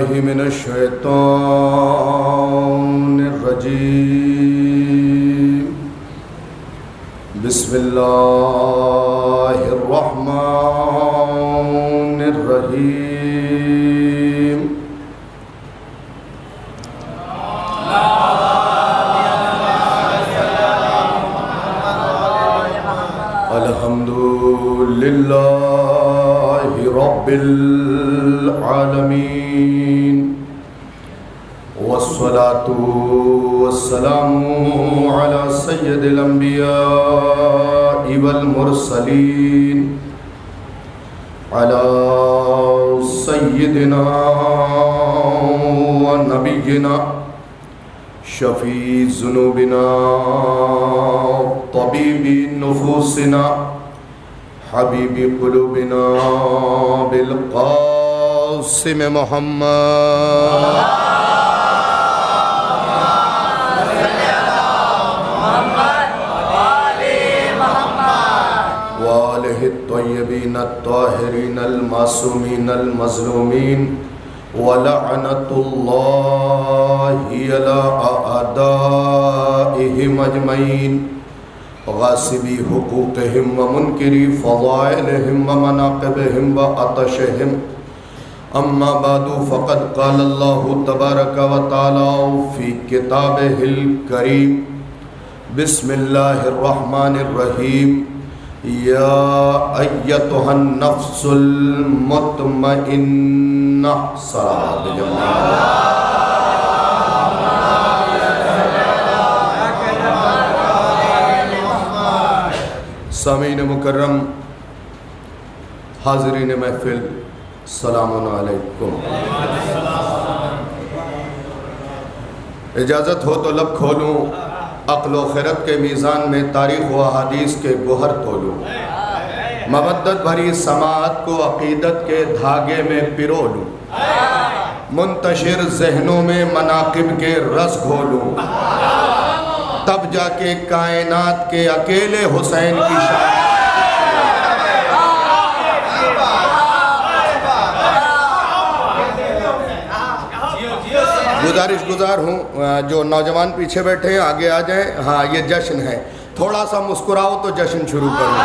بالله من الشيطان الرجيم. بسم الله الرحمن الرحيم. الحمد لله رب العالمين والصلاة والسلام على سيد الأنبياء والمرسلين على سيدنا ونبينا شفيع ذنوبنا طبيب نفوسنا حبيب قلوبنا بالقاسم محمد وآله الطيبين الطاهرين المعصومين المظلومين ولعنة الله على أعدائهم أجمعين غاصبي حقوقهم ومنكري فضائلهم ومناقبهم وعطشهم. أما بعد فقد قال الله تبارك وتعالى في كتابه الكريم بسم الله الرحمن الرحيم. يا أيتها النفس المطمئنة صلاة جماعة سامعین مکرم، حاضرین محفل، السلام علیکم. اجازت ہو تو لب کھولوں، عقل و خرد کے میزان میں تاریخ و احادیث کے گوہر تولوں، مودت بھری سماعت کو عقیدت کے دھاگے میں پرو لوں، منتشر ذہنوں میں مناقب کے رس گھولوں، تب جا کے کائنات کے اکیلے حسین کی شان. گزارش گزار ہوں جو نوجوان پیچھے بیٹھے ہیں آگے آ جائیں. ہاں یہ جشن ہے، تھوڑا سا مسکراؤ تو جشن شروع کروں.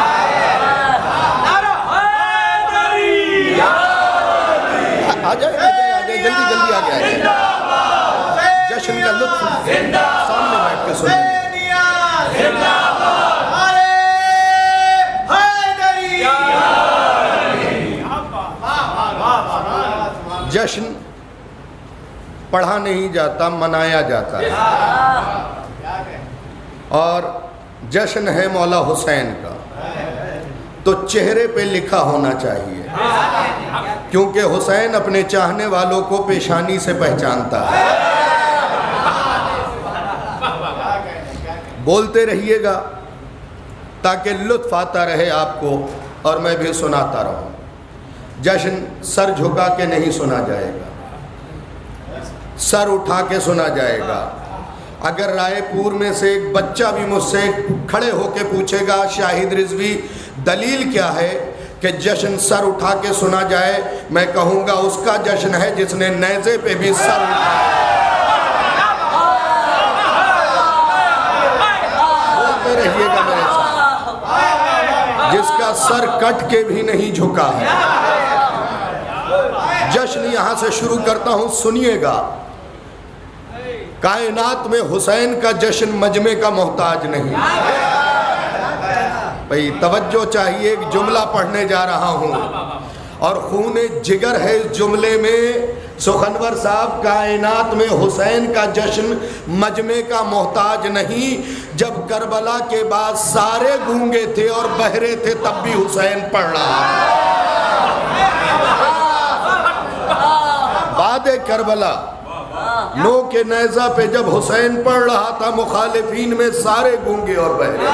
آ جائیں جلدی جلدی آگے آ جائیں. جشن کا لطف سامنے بیٹھ کے سنیں. جشن پڑھا نہیں جاتا، منایا جاتا ہے. اور جشن ہے مولا حسین کا تو چہرے پہ لکھا ہونا چاہیے، کیونکہ حسین اپنے چاہنے والوں کو پیشانی سے پہچانتا ہے. بولتے رہیے گا تاکہ لطف آتا رہے آپ کو اور میں بھی سناتا رہوں. جشن سر جھکا کے نہیں سنا جائے گا، سر اٹھا کے سنا جائے گا. اگر رائے پور میں سے ایک بچہ بھی مجھ سے کھڑے ہو کے پوچھے گا شاہد رضوی دلیل کیا ہے کہ جشن سر اٹھا کے سنا جائے، میں کہوں گا اس کا جشن ہے جس نے نیزے پہ بھی سر اٹھایا. بولتے رہیے گا میرے ساتھ. جس کا سر کٹ کے بھی نہیں جھکا ہے. جشن یہاں سے شروع کرتا ہوں، سنیے گا. کائنات میں حسین کا جشن مجمع کا محتاج نہیں. بھئی توجہ چاہیے، ایک جملہ پڑھنے جا رہا ہوں اور خون جگر ہے اس جملے میں. سخنور صاحب، کائنات میں حسین کا جشن مجمع کا محتاج نہیں. جب کربلا کے بعد سارے گونگے تھے اور بہرے تھے تب بھی حسین پڑھ رہا. بعد کربلا نو کے نیزہ پہ جب حسین پڑھ رہا تھا مخالفین میں سارے گونگے اور بہرے.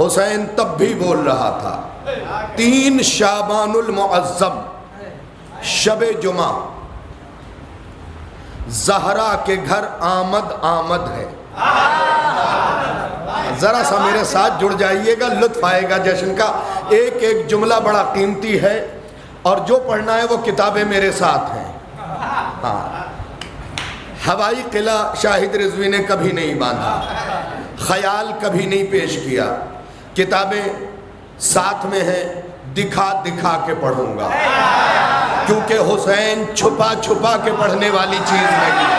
حسین تب بھی بول رہا تھا. 3 شعبان المعظم شب جمعہ زہرا کے گھر آمد ہے. ذرا سا میرے ساتھ جڑ جائیے گا، لطف آئے گا جشن کا. ایک ایک جملہ بڑا قیمتی ہے. اور جو پڑھنا ہے وہ کتابیں میرے ساتھ ہیں. ہاں، ہوائی قلعہ شاہد رضوی نے کبھی نہیں باندھا، خیال کبھی نہیں پیش کیا. کتابیں ساتھ میں ہیں، دکھا دکھا کے پڑھوں گا، کیونکہ حسین چھپا چھپا کے پڑھنے والی چیز نہیں ہے.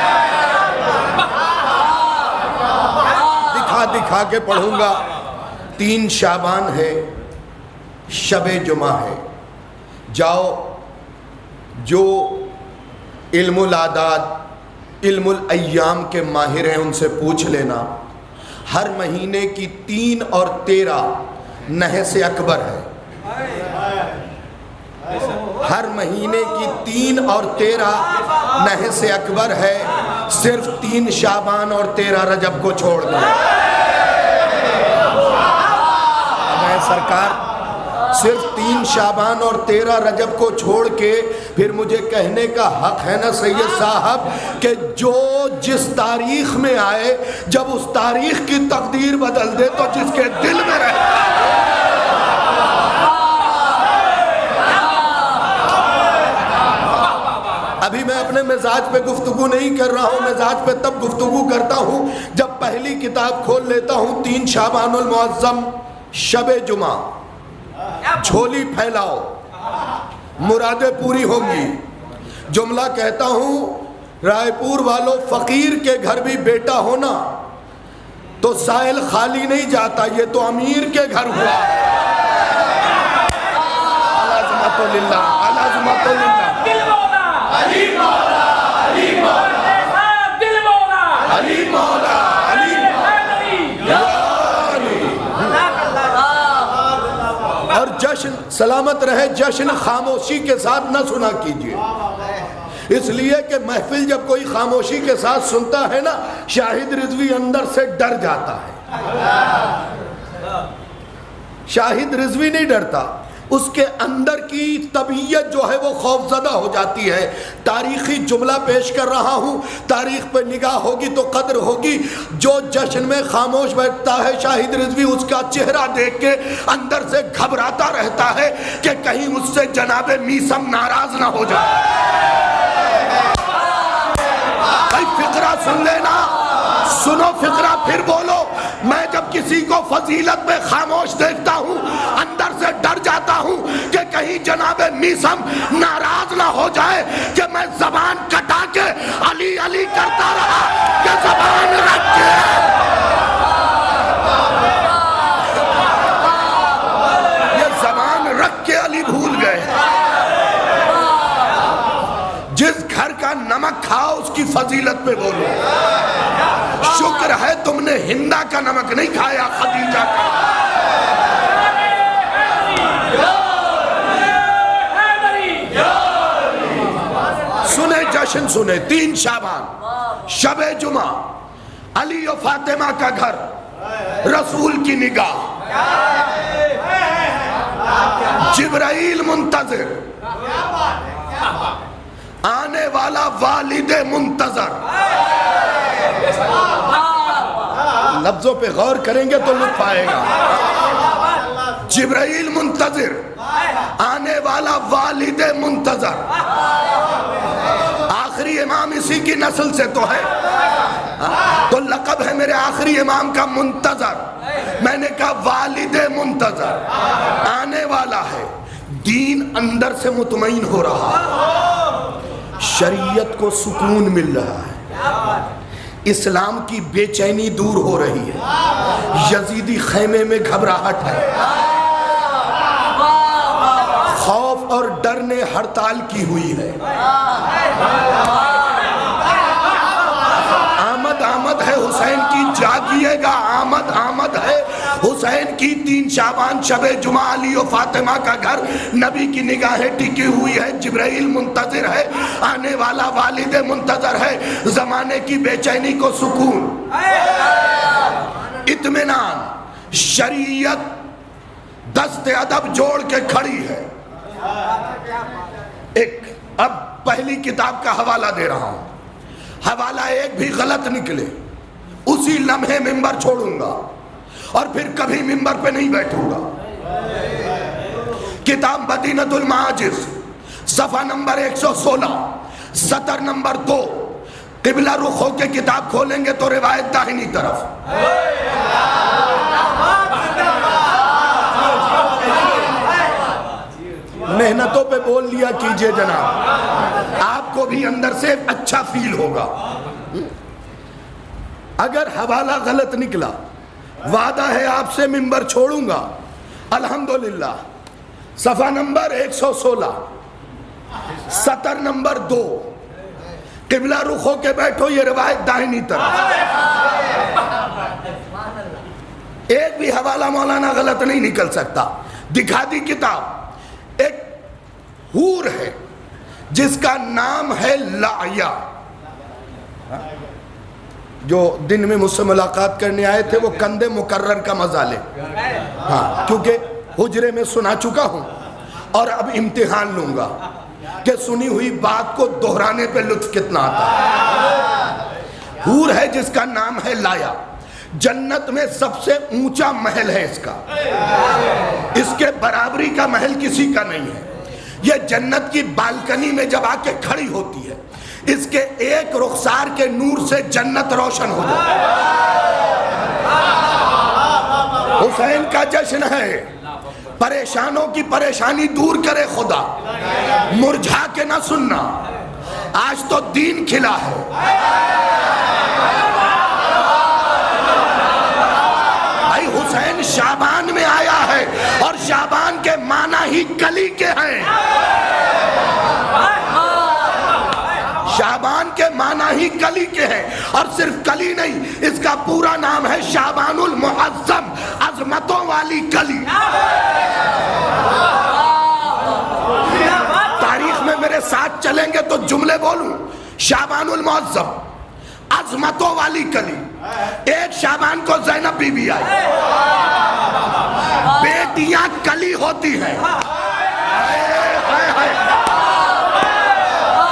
دکھا دکھا کے پڑھوں گا. 3 شعبان ہے، شب جمعہ ہے. جاؤ، جو علم العادات، علم الایام کے ماہر ہیں ان سے پوچھ لینا. ہر مہینے کی 3 اور 13 نحس اکبر ہے. ہر مہینے کی 3 اور 13 نحس اکبر ہے. صرف 3 شعبان اور 13 رجب کو چھوڑ دیں. میں سرکار صرف 3 شعبان اور 13 رجب کو چھوڑ کے پھر مجھے کہنے کا حق ہے نا سید صاحب کہ جو جس تاریخ میں آئے، جب اس تاریخ کی تقدیر بدل دے تو جس کے دل میں رہے. ابھی میں اپنے مزاج پہ گفتگو نہیں کر رہا ہوں. مزاج پہ تب گفتگو کرتا ہوں جب پہلی کتاب کھول لیتا ہوں 3 شعبان المعظم، شب جمعہ. جھولی پھیلاؤ، مرادیں پوری ہوں گی. جملہ کہتا ہوں، رائے پور والوں، فقیر کے گھر بھی بیٹا ہونا تو سائل خالی نہیں جاتا، یہ تو امیر کے گھر ہوا. العظمت للہ، العظمت للہ. علی مولا، علی مولا، دل مولا، علی مولا، علی اور جشن سلامت رہے. جشن خاموشی کے ساتھ نہ سنا کیجیے، اس لیے کہ محفل جب کوئی خاموشی کے ساتھ سنتا ہے نا، شاہد رضوی اندر سے ڈر جاتا ہے. شاہد رضوی نہیں ڈرتا، اس کے اندر کی طبیعت جو ہے وہ خوف زدہ ہو جاتی ہے. تاریخی جملہ پیش کر رہا ہوں، تاریخ پہ نگاہ ہوگی تو قدر ہوگی. جو جشن میں خاموش بیٹھتا ہے شاہد رضوی، اس کا چہرہ دیکھ کے اندر سے گھبراتا رہتا ہے کہ کہیں اس سے جناب میثم ناراض نہ ہو جائے. بھائی فقرہ سن لینا، سنو فقرہ پھر بولو. میں جب کسی کو فضیلت میں خاموش دیکھتا ہوں اندر سے ڈر جاتا ہوں کہ کہیں جناب میثم ناراض نہ ہو جائے کہ میں زبان کٹا کے علی علی کرتا رہا کہ زبان رکھ کے. یہ زبان رکھ کے علی بھول گئے. جس گھر کا نمک کھاؤ اس کی فضیلت پہ بولو. شکر ہے تم نے ہندا کا نمک نہیں کھایا، خدیجہ کا. سنے جشن سنے. 3 شعبان، شب جمعہ، علی و فاطمہ کا گھر، رسول کی نگاہ، جبرائیل منتظر، آنے والا والد منتظر. لفظوں پہ غور کریں گے تو لطف آئے گا. جبرائیل منتظر، آنے والا والد منتظر. آخری امام اسی کی نسل سے تو ہے، تو لقب ہے میرے آخری امام کا منتظر. میں نے کہا والد منتظر آنے والا ہے. دین اندر سے مطمئن ہو رہا ہے، شریعت کو سکون مل رہا ہے، اسلام کی بے چینی دور ہو رہی ہے. یزیدی خیمے میں گھبراہٹ ہے، خوف اور ڈر نے ہڑتال کی ہوئی ہے. آمد آمد ہے حسین کی، جاگیے گا. آمد آمد ہے حسین کی. 3 شعبان، شب جمعہ، علی و فاطمہ کا گھر، نبی کی نگاہیں ٹکی ہوئی ہے. جبرائیل منتظر ہے، آنے والا والد منتظر ہے. زمانے کی بے چینی کو سکون، اطمینان. شریعت دست ادب جوڑ کے کھڑی ہے. ایک اب پہلی کتاب کا حوالہ دے رہا ہوں. حوالہ ایک بھی غلط نکلے اسی لمحے ممبر چھوڑوں گا اور پھر کبھی ممبر پہ نہیں بیٹھوں گا. کتاب مدینۃ المعاجز، صفحہ نمبر 116 سطر نمبر 2. قبلہ رخ ہو کے کتاب کھولیں گے تو روایت داہنی طرف. محنتوں پہ بول لیا کیجئے جناب, آپ کو بھی اندر سے اچھا فیل ہوگا. اگر حوالہ غلط نکلا وعدہ ہے آپ سے منبر چھوڑوں گا الحمدللہ. صفحہ نمبر 116 سطر نمبر 2, قبلہ رخ ہو کے بیٹھو, یہ روایت داہنی طرف. ایک بھی حوالہ مولانا غلط نہیں نکل سکتا. دکھا دی کتاب. ایک حور ہے جس کا نام ہے لایا, جو دن میں مجھ سے ملاقات کرنے آئے تھے وہ کندھے مکرر کا مزہ لے. ہاں, کیونکہ حجرے میں سنا چکا ہوں اور اب امتحان لوں گا کہ سنی ہوئی بات کو دہرانے پہ لطف کتنا آتا ہے. حور ہے جس کا نام ہے لایا. جنت میں سب سے اونچا محل ہے اس کا, اس کے برابری کا محل کسی کا نہیں ہے. یہ جنت کی بالکنی میں جب آ کے کھڑی ہوتی ہے, اس کے ایک رخسار کے نور سے جنت روشن ہو جاتی ہے. حسین کا جشن ہے, پریشانوں کی پریشانی دور کرے خدا, مرجھا کے نہ سننا, آج تو دین کھلا ہے. بھائی حسین شعبان میں آیا ہے اور شعبان کے معنی ہی کلی کے ہیں. شعبان کے معنی ہی کلی کے ہیں, اور صرف کلی نہیں, اس کا پورا نام ہے شعبان المعظم, عظمتوں والی کلی. تاریخ میں میرے ساتھ چلیں گے تو جملے بولوں. شعبان المعظم, عظمتوں والی کلی. ایک شعبان کو زینب بی بی آئی. بیٹیاں کلی ہوتی ہیں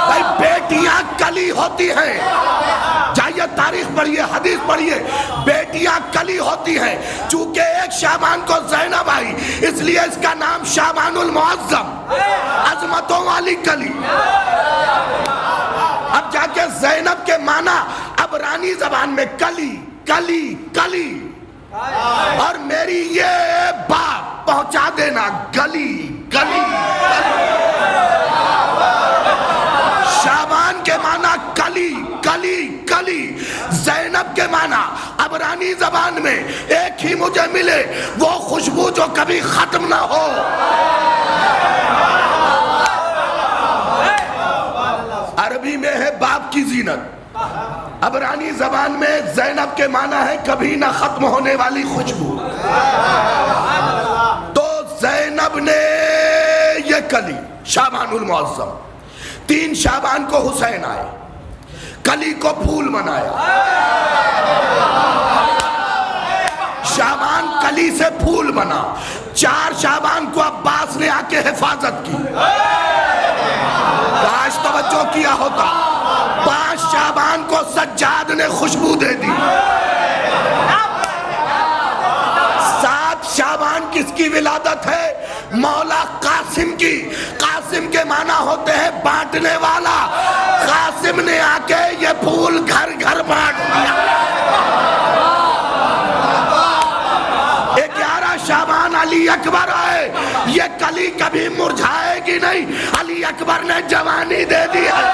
بھائی, بیٹیاں کلی ہوتی ہیں. جائیے تاریخ پڑھیے, حدیث پڑھیے, بیٹیاں کلی ہوتی ہیں. چونکہ ایک شعبان کو زینب آئی اس لیے اس کا نام شعبان المعظم, عظمتوں والی کلی. اب جا کے زینب کے معنی عبرانی زبان میں کلی کلی کلی, اور میری یہ بات پہنچا دینا گلی گلی گلی. شعبان کے معنی کلی کلی کلی, زینب کے معنی عبرانی زبان میں ایک ہی مجھے ملے, وہ خوشبو جو کبھی ختم نہ ہو. عربی میں ہے باپ کی زینت, عبرانی زبان میں زینب کے معنی ہے کبھی نہ ختم ہونے والی خوشبو. تو زینب نے یہ کلی شعبان المعظم. 3 شعبان کو حسین آئے, کلی کو پھول منایا. شعبان کلی سے پھول بنا. 4 شعبان کو عباس نے آ کے حفاظت کی. کاش توجہ کیا ہوتا. 5 شعبان کو سجاد نے خوشبو دے دی. 7 شعبان کس کی ولادت ہے؟ مولا قاسم کی. قاسم کے معنی ہوتے ہیں بانٹنے والا. قاسم نے آ کے یہ پھول گھر گھر بانٹ دیا. 11 شعبان علی اکبر آئے. یہ کلی کبھی مرجھائے گی نہیں, علی اکبر نے جوانی دے دی ہے.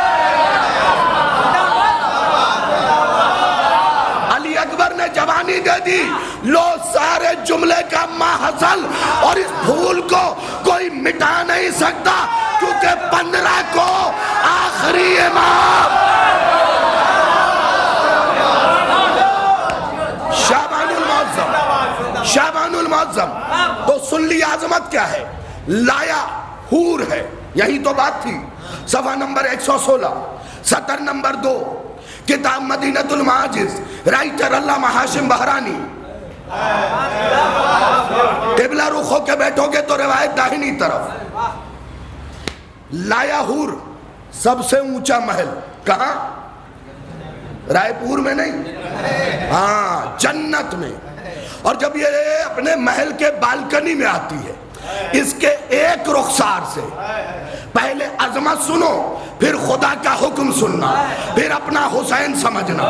علی اکبر نے جوانی دے دی. لو سارے جملے کا ماحصل, اور اس پھول کو کوئی مٹا نہیں سکتا کیونکہ 15 کو آخری امام شعبان المعظم. شعبان المعظم تو سن لی عظمت کیا ہے. لایا حور ہے, یہی تو بات تھی. صفحہ نمبر 116 سطر نمبر 2, کتاب مدینۃ المعاجز, رائٹر علامہ ہاشم بہرانی. قبلہ رخ ہو کے بیٹھو گے تو روایت داہنی طرف. لایا حور, سب سے اونچا محل کہاں؟ رائے پور میں نہیں, ہاں جنت میں. اور جب یہ اپنے محل کے بالکنی میں آتی ہے, اس کے ایک رخسار سے پہلے عظمت سنو، پھر خدا کا حکم سننا، پھر اپنا حسین سمجھنا۔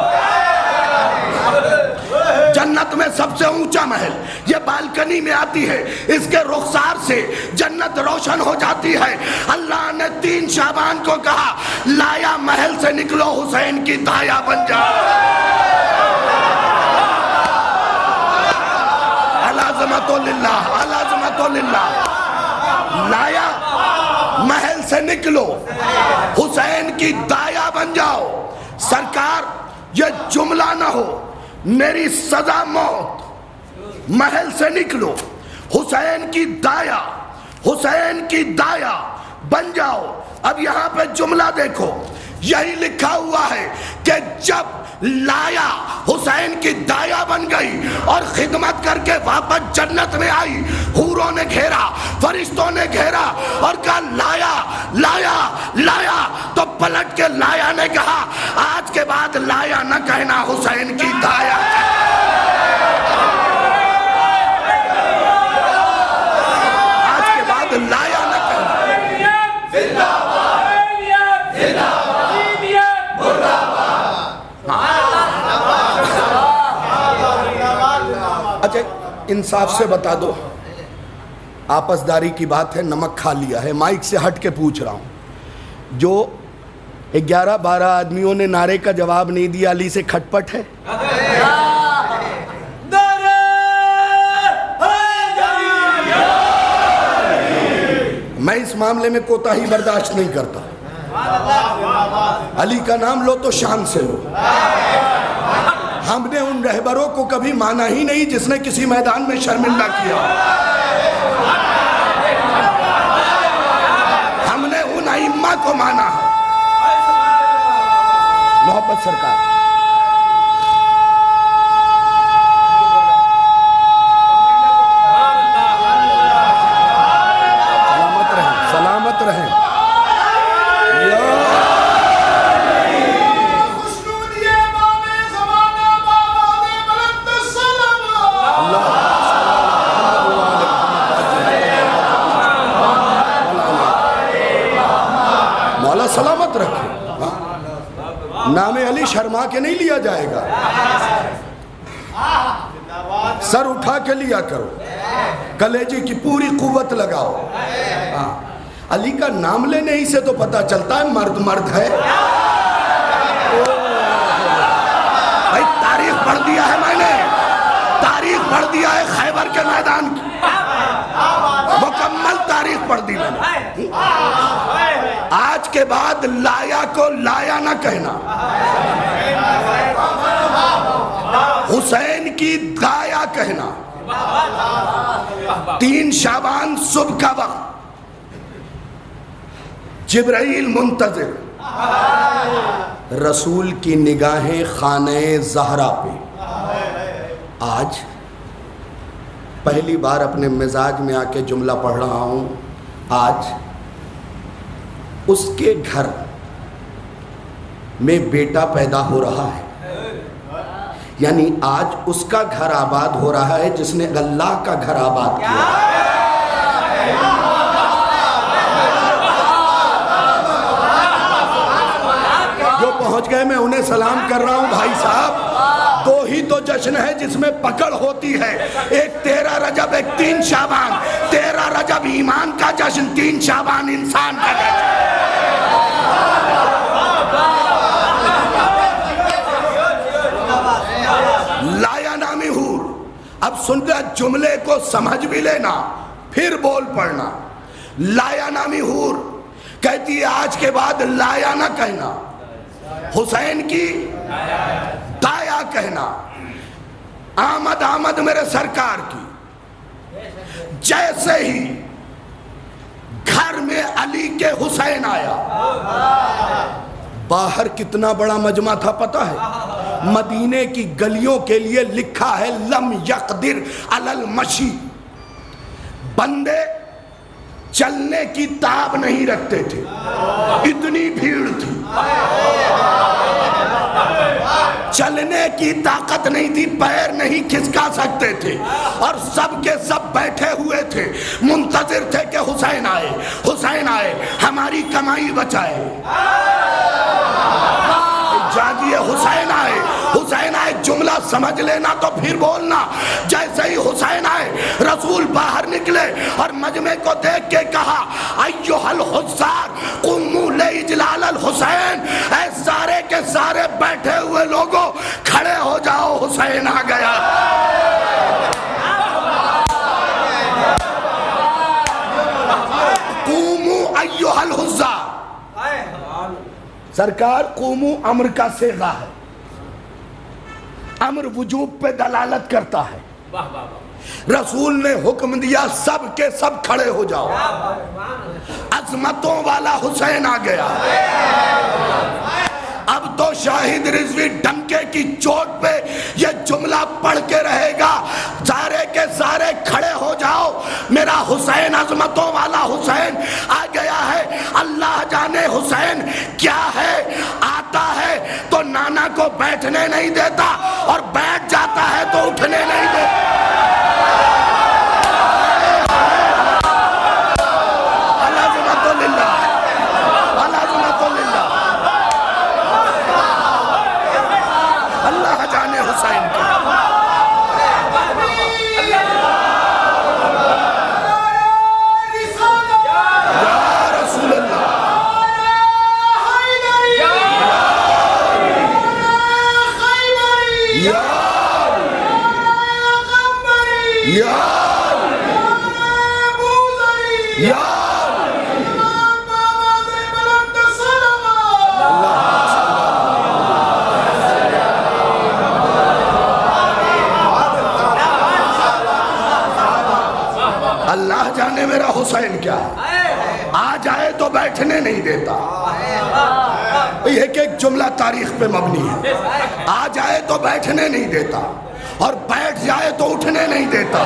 جنت میں سب سے اونچا محل یہ بالکنی میں آتی ہے، اس کے رخسار سے جنت روشن ہو جاتی ہے۔ اللہ نے 3 شعبان کو کہا لایا محل سے نکلو، حسین کی دایا بن جاؤ۔ العظمت للہ، العظمت للہ۔ لایا محل سے نکلو، حسین کی دایا بن جاؤ۔ سرکار یہ جملہ نہ ہو میری سزا موت، محل سے نکلو، حسین کی دایا، حسین کی دایا بن جاؤ۔ اب یہاں پہ جملہ دیکھو، یہی لکھا ہوا ہے کہ جب لایا حسین کی دایا بن گئی اور خدمت کر کے واپس جنت میں آئی، حوروں نے گھیرا، فرشتوں نے گھیرا اور کہا لایا لایا لایا، تو پلٹ کے لایا نے کہا آج کے بعد لایا نہ کہنا، حسین کی دایا آج کے بعد لایا نہ کہنا۔ اچھا انصاف سے بتا دو، آپس داری کی بات ہے، نمک کھا لیا ہے، مائک سے ہٹ کے پوچھ رہا ہوں، جو 11-12 آدمیوں نے نعرے کا جواب نہیں دیا، علی سے کھٹپٹ ہے؟ میں اس معاملے میں کوتاہی برداشت نہیں کرتا۔ علی کا نام لو تو شان سے لو۔ ہم نے ان رہبروں کو کبھی مانا ہی نہیں جس نے کسی میدان میں شرمندہ کیا۔ ہم نے ان ائمہ کو مانا ہے۔ محبت سرکار سلامت رہیں، سلامت رہیں۔ مولا سلامت رکھے۔ نام علی شرما کے نہیں لیا جائے گا، سر اٹھا کے لیا کرو، کلیجے کی پوری قوت لگاؤ۔ علی کا نام لینے ہی سے تو پتہ چلتا ہے مرد مرد ہے۔ بھائی تاریخ پڑھ دیا ہے، میں نے تاریخ پڑھ دیا ہے خیبر کے میدان کی، مکمل تاریخ پڑھ دی میں نے۔ آج کے بعد لایا کو لایا نہ کہنا، حسین کی دایا کہنا۔ 3 شعبان صبح کا وقت، جبرائیل منتظر، رسول کی نگاہیں خانہ زہرا پہ۔ آج پہلی بار اپنے مزاج میں آ کے جملہ پڑھ رہا ہوں، آج اس کے گھر میں بیٹا پیدا ہو رہا ہے، یعنی آج اس کا گھر آباد ہو رہا ہے جس نے اللہ کا گھر آباد کیا۔ جو پہنچ گئے میں انہیں سلام کر رہا ہوں بھائی صاحب۔ 2 ہی تو جشن ہے جس میں پکڑ ہوتی ہے، ایک 13 رجب، ایک 3 شعبان۔ 13 رجب ایمان کا جشن، 3 شعبان انسان کا جشن۔ لایا نامی حور، اب سن کر جملے کو سمجھ بھی لینا پھر بول پڑنا۔ لایا نامی حور کہتی ہے آج کے بعد لایا نہ کہنا، حسین کی دایا کہنا۔ آمد آمد میرے سرکار کی، جیسے ہی گھر میں علی کے حسین آیا، باہر کتنا بڑا مجمع تھا پتہ ہے؟ مدینے کی گلیوں کے لیے لکھا ہے لم یقدر علی المشی، بندے چلنے کی تاب نہیں رکھتے تھے، اتنی بھیڑ تھی۔ چلنے کی طاقت نہیں تھی، پیر نہیں کھسکا سکتے تھے، اور سب کے سب بیٹھے ہوئے تھے، منتظر تھے کہ حسین آئے، حسین آئے، ہماری کمائی بچائے۔ جاگیے، حسین آئے، حسین آئے، جملہ سمجھ لینا تو پھر بولنا۔ جیسے ہی حسین آئے، رسول باہر نکلے اور مجمع کو دیکھ کے کہا ایھا الحضار قوموا لاجلال الحسین، اے سارے کے سارے بیٹھے ہوئے لوگوں کھڑے ہو جاؤ، حسین آ گیا۔ قوموا ایھا الحضار، سرکار قومو امر کا صیغہ ہے، امر وجوب پہ دلالت کرتا ہے۔ رسول نے حکم دیا سب کے سب کھڑے ہو جاؤ، عظمتوں والا حسین آ گیا۔ اب تو شاہد رضوی ڈنکے کی چوٹ پہ یہ جملہ پڑھ کے رہے گا، سارے کے سارے کھڑے ہو جاؤ، میرا حسین، عظمتوں والا حسین آ گیا ہے۔ اللہ جانے حسین کیا ہے، آتا ہے تو نانا کو بیٹھنے نہیں دیتا، اور بیٹھ جاتا ہے تو اٹھنے نہیں دیتا۔ اللہ جانے میرا حسین کیا ہے، آ جائے تو بیٹھنے نہیں دیتا۔ یہ ایک جملہ تاریخ پہ مبنی ہے، آ جائے تو بیٹھنے نہیں دیتا، اور بیٹھ جائے تو اٹھنے نہیں دیتا۔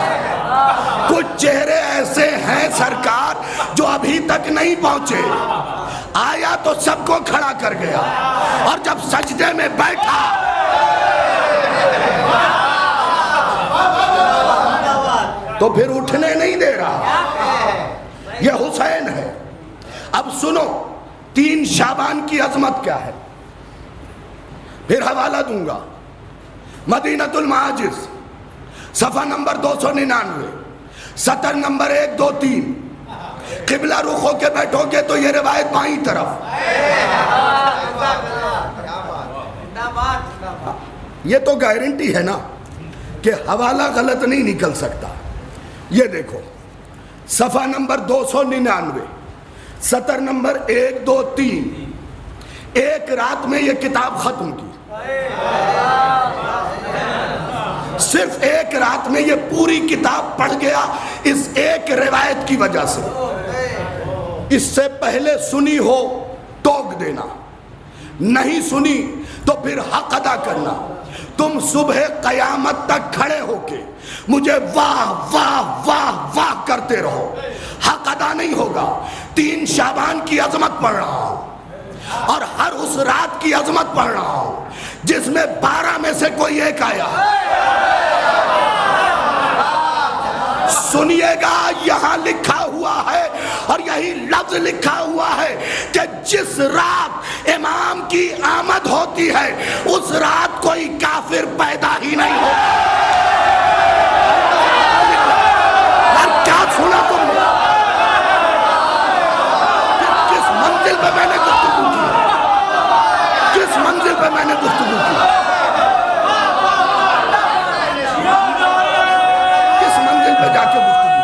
کچھ چہرے ایسے ہیں سرکار جو ابھی تک نہیں پہنچے، آیا تو سب کو کھڑا کر گیا، اور جب سجدے میں بیٹھا تو پھر اٹھنے نہیں دے رہا۔ یہ حسین ہے۔ اب سنو 3 شعبان کی عظمت کیا ہے، پھر حوالہ دوں گا۔ مدینۃ المعاجز، صفحہ نمبر 299، سطر نمبر 1 2 3۔ قبلہ رخ ہو کے بیٹھو گے تو یہ روایت بائیں طرف، یہ تو گارنٹی ہے نا کہ حوالہ غلط نہیں نکل سکتا۔ یہ دیکھو صفحہ نمبر 299، سطر نمبر 1 2 3۔ ایک رات میں یہ کتاب ختم کی، صرف ایک رات میں یہ پوری کتاب پڑھ گیا، اس ایک روایت کی وجہ سے۔ اس سے پہلے سنی ہو ٹوک دینا، نہیں سنی تو پھر حق ادا کرنا۔ تم صبح قیامت تک کھڑے ہو کے مجھے واہ واہ واہ واہ کرتے رہو، حق ادا نہیں ہوگا۔ 3 شعبان کی عظمت پڑھ رہا ہوں، اور ہر اس رات کی عظمت پڑھ رہا ہوں جس میں 12 میں سے کوئی ایک آیا۔ سنیے گا، یہاں لکھا ہوا ہے اور یہی لفظ لکھا ہوا ہے کہ جس رات امام کی آمد ہوتی ہے اس رات کوئی کافر پیدا ہی نہیں ہوتا۔ کیا سنا تم نے؟ کس منزل پہ میں نے گفتگو کی؟ کس منزل پہ میں نے گفتگو کی؟ کس منزل پہ جا کے گفتگو کی؟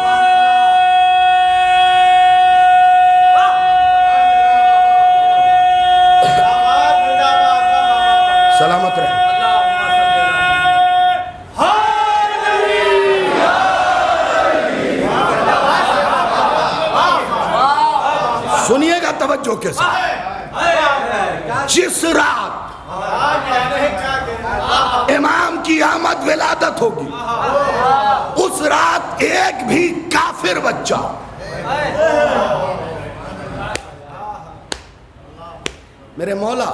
سلامت رہے۔ سنیے گا توجہ کے ساتھ، جس رات امام کی آمد ولادت ہوگی اس رات ایک بھی کافر بچہ میرے مولا۔